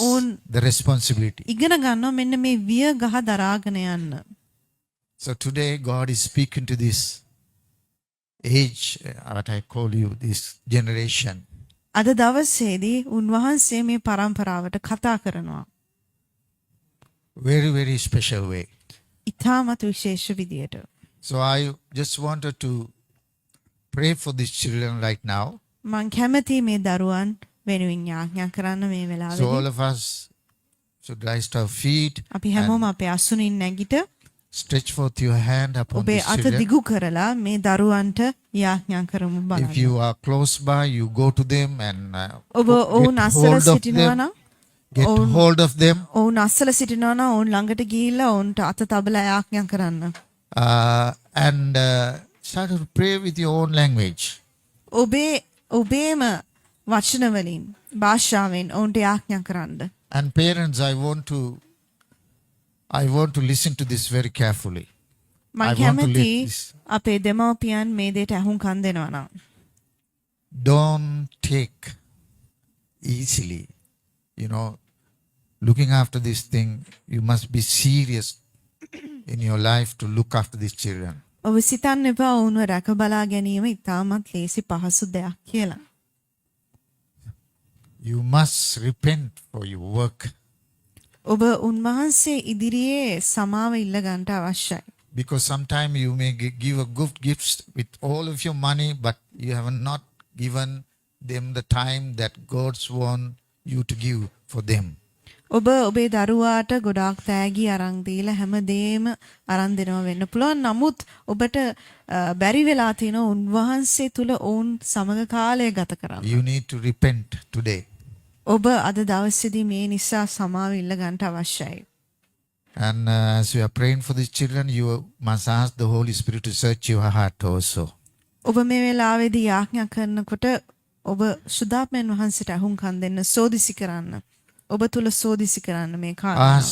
the responsibility. ඉගෙන ගන්නවා මෙන්න මේ විය ගහ දරාගෙන යන්න. So today God is speaking to this age, what I call you, this generation. අද දවසේදී උන්වහන්සේ මේ පරම්පරාවට කතා කරනවා. Very, very special way. ඉතාමත් විශේෂ විදියට. So I just wanted to pray for these children right now. මං කැමති මේ දරුවන් වෙනුවෙන් යාඥා කරන්න මේ So වෙලාවේදී. all of us should rise to our feet. අපි හැමෝම අපේ අසුනින් නැගිට Stretch forth your hand upon ඔබේ these අත children. දිගු කරලා මේ දරුවන්ට යාඥා කරමු If බලන්න. you are close by, you go to them and ඔබ ඔවුන් get අස්සල hold of සිටිනවා them. නම් Get hold of them. ඔවුන් අස්සල සිටිනවා නම් ඔවුන් ළඟට ගිහිල්ලා ඔවුන්ට අත තබලා යාඥා කරන්න. And start to pray with your own language. ඔබේම වචන වලින් භාෂාවෙන් ඔවුන්ට යාඥා කරන්න. And parents, I want to listen to this very carefully. මම I want to කැමති live this. අපේ දෙමව්පියන් මේ දෙයට අහුම්කම් දෙනවා නම් Don't take easily. You know, looking after this thing, you must be serious in your life to look after these children. ඔබ සිතන්න එපා ඔවුන්ව රැක බලා ගැනීම ඉතාමත් ලේසි පහසු දෙයක් කියලා. You must repent for your work. ඔබ උන්වහන්සේ ඉදිරියේ සමාව ඉල්ල ගන්නට අවශ්‍යයි. Because sometimes you may give a good gifts with all of your money, but you have not given them the time that God's want you to give for them. ඔබ ඔබේ දරුවාට ගොඩාක් තෑගි අරන් දීලා හැමදේම අරන් දෙනවා වෙන්න පුළුවන්. නමුත් ඔබට බැරි වෙලා තියෙන උන්වහන්සේ තුල ඔවුන් සමග කාලය ගත කරන්න. You need to repent today. ඔබ අද දවසේදී මේ නිසා සමාව ඉල්ල ගන්නට අවශ්‍යයි. And as you are praying for these children, you must ask the Holy Spirit to search your heart also. ඔබ මේ වෙලාවේදී යාඥා කරනකොට ඔබ සුදාත්මයන් වහන්සේට අහුම්කම් දෙන්න සෝදිසි කරන්න. ඔබ තුල සෝදිසි කරන්න මේ කාරණාව.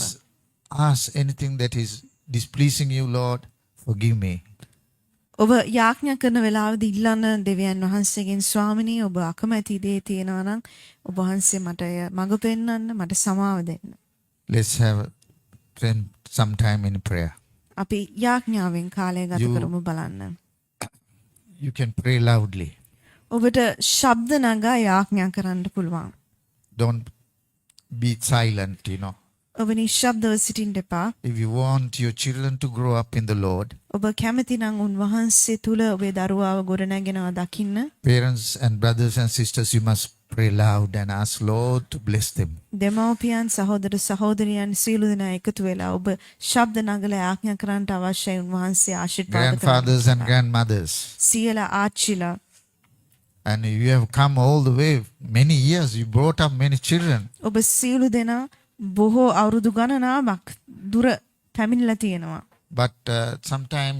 Ask anything that is displeasing you, Lord, forgive me. ඔබ යාඥා කරන වෙලාවේදී ඉල්ලන්න දෙවියන් වහන්සේගෙන් ස්වාමිනී ඔබ අකමැති දේ තියෙනවා නම් ඔබ වහන්සේ මට මඟ පෙන්වන්න මට සමාව දෙන්න. Let's have some time in prayer. අපි යාඥාවෙන් කාලය ගත කරමු බලන්න. You can pray loudly. ඔබට ශබ්ද නගා යාඥා කරන්න පුළුවන්. Don't be silent, you know. ඔබ නිශ්ශබ්දව සිටින්න එපා. If you want your children to grow up in the Lord, ඔබ කැමති නම් උන්වහන්සේ තුල ඔබේ දරුවාව ගොඩනැගෙනවා දකින්න. parents and brothers and sisters, you must Pray loud and ask Lord to bless them. දෙමව්පියන් සහෝදර සහෝදරියන් සියලු දෙනා එකතු වෙලා ඔබ ශබ්ද නගල ආඥා කරන්නට අවශ්‍යයි උන්වහන්සේ ආශිර්වාද කරන්න. Grandfathers and grandmothers. සියලා ආච්චිලා And you have come all the way many years. You brought up many children. ඔබ සියලු දෙනා බොහෝ අවුරුදු ගණනාවක් දුර පැමිණලා තියෙනවා. But sometimes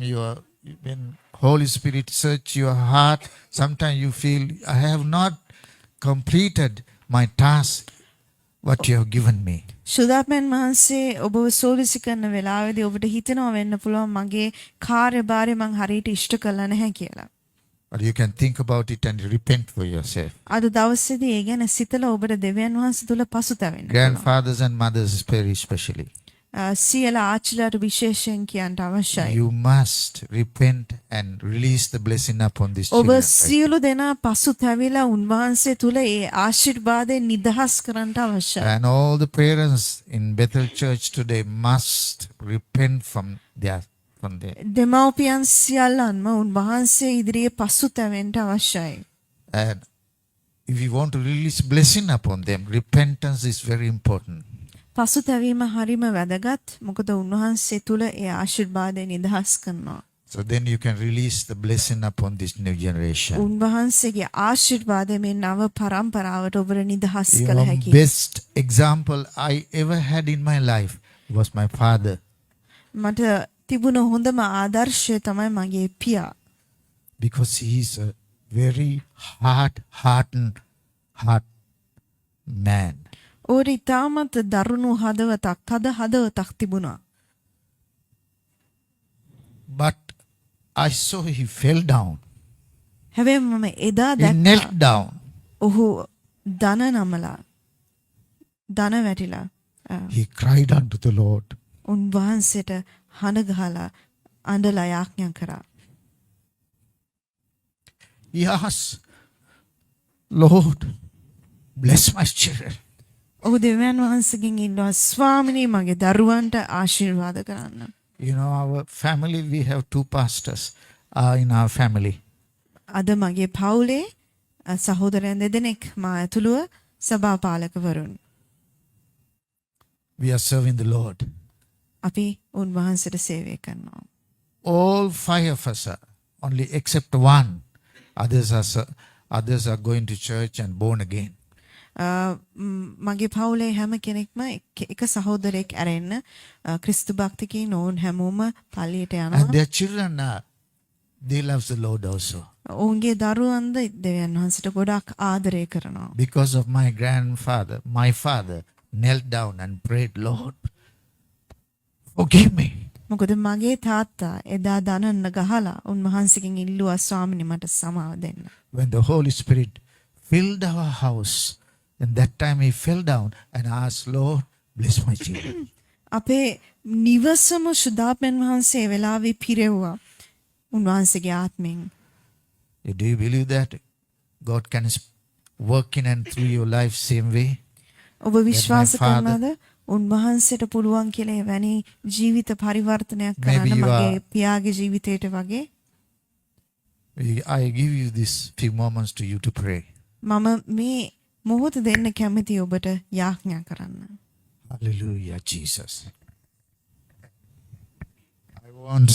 when Holy Spirit search your heart, sometimes you feel, I have not completed my task, what you have given me. සුදාපෙන් මහන්සේ ඔබව සෝවිසි කරන වෙලාවේදී ඔබට හිතෙනවා වෙන්න පුළුවන් මගේ කාර්යභාරය මං හරියට ඉෂ්ට කළා නැහැ කියලා. But you can think about it and repent for yourself. අද දවසේදී ඒ ගැන සිතලා ඔබට දෙවියන් වහන්සේ තුල පසුතැවෙන්න. Grandfathers and mothers very especially. සියලා ආච්චිලාට විශේෂයෙන් කියන්න අවශ්‍යයි. You must repent and release the blessing upon this ඔබ children. සියලු දෙනා පසුතැවිලා උන්වහන්සේ තුල ඒ ආශිර්වාදයෙන් නිදහස් කරන්න අවශ්‍යයි. And all the parents in Bethel Church today must repent from their. දෙමව්පියන් සියල්ලන්ම උන්වහන්සේ ඉදිරියේ පසුතැවෙන්න අවශ්‍යයි. And if you want to release blessing upon them, repentance is very important. පසුතැවීම හරිම වැදගත්. මොකද උන්වහන්සේ තුල ඒ ආශිර්වාදය නිදහස් කරනවා. So then you can release the blessing upon this new generation. උන්වහන්සේගේ ආශිර්වාදය මේ නව පරම්පරාවට ඔබට නිදහස් කළ The හැකියි. best example I ever had in my life was my father. මට තිබුණ හොඳම ආදර්ශය තමයි මගේ පියා. Because he is a very hard-hearted man. ඕර ඉතාමත් දරුණු හදවතක්, තද හදවතක් තිබුණා. But I saw he fell down. හැබැයි මම එදා He knelt දැක්කා down. ඔහු දන නමලා දන වැටිලා He cried unto the Lord. උන්වහන්සේට හඬ ගහලා අඬලා යාඥා කරා. He asked, Lord, bless my children. ඔහු දෙවියන් වහන්සේගෙන් ඉල්ලුවා ස්වාමිනී මගේ දරුවන්ට ආශිර්වාද කරන්න. You know, our family, we have two pastors in our family. අද මගේ පවුලේ සහෝදරයන් දෙදෙනෙක් මා ඇතුළුව සභාපාලකවරුන්. We are serving the Lord. අපි උන්වහන්සේට සේවය කරනවා. All five of us are, only except one. Others are going to church and born again. මගේ පවුලේ හැම කෙනෙක්ම එක සහෝදරයෙක් ඇරෙන්න ක්‍රිස්තු භක්තිකයින් ඕන් හැමෝම පල්ලියට And යනවා. their children they love the Lord also. ඔවුන්ගේ දරුවන්ද දෙවියන් වහන්සේට ගොඩක් ආදරය කරනවා. Because of my grandfather, my father knelt down and prayed, Lord, forgive me. මොකද මගේ තාත්තා එදා දනන්න ගහලා උන්වහන්සේගෙන් ඉල්ලුවා ස්වාමිනේ මට සමාව දෙන්න. When the Holy Spirit filled our house, and that time he fell down and asked, Lord, bless my children. අපේ නිවසම සුදාපෙන් වහන්සේ වෙලාවේ පිරෙව්වා උන්වහන්සේගේ ආත්මෙන්. Do you believe that God can work in and through your life same way? ඔබ විශ්වාස That my father- කරනවද උන්වහන්සේට පුළුවන් කියලා එවැනි ජීවිත පරිවර්තනයක් කරන්න Maybe you මගේ are- පියාගේ ජීවිතයට වගේ? I give you this few moments to you to pray. මම මේ මොහොත දෙන්න කැමති ඔබට යාඥා කරන්න. Hallelujah, Jesus. I want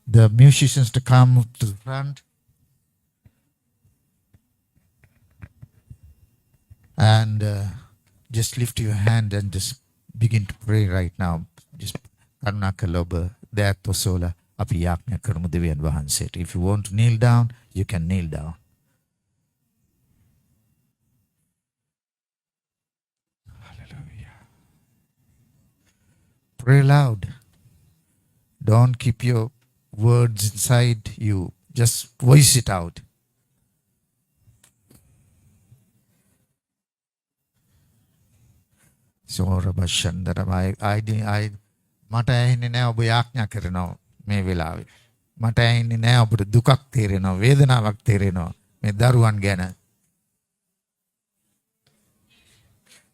the musicians to come to the front. And just lift your hand and just begin to pray right now. Just karunakaloba that sola api yaknya karmu deviyan wahanset. If you want to kneel down, you can kneel down. Hallelujah. Pray loud. Don't keep your words inside you. Just voice it out. I මට ඇහෙන්නේ නැහැ ඔබ යාඥා කරනවා මේ වෙලාවේ. මට ඇහෙන්නේ නැහැ ඔබට දුකක් තේරෙනවා, වේදනාවක් තේරෙනවා මේ දරුවන් ගැන.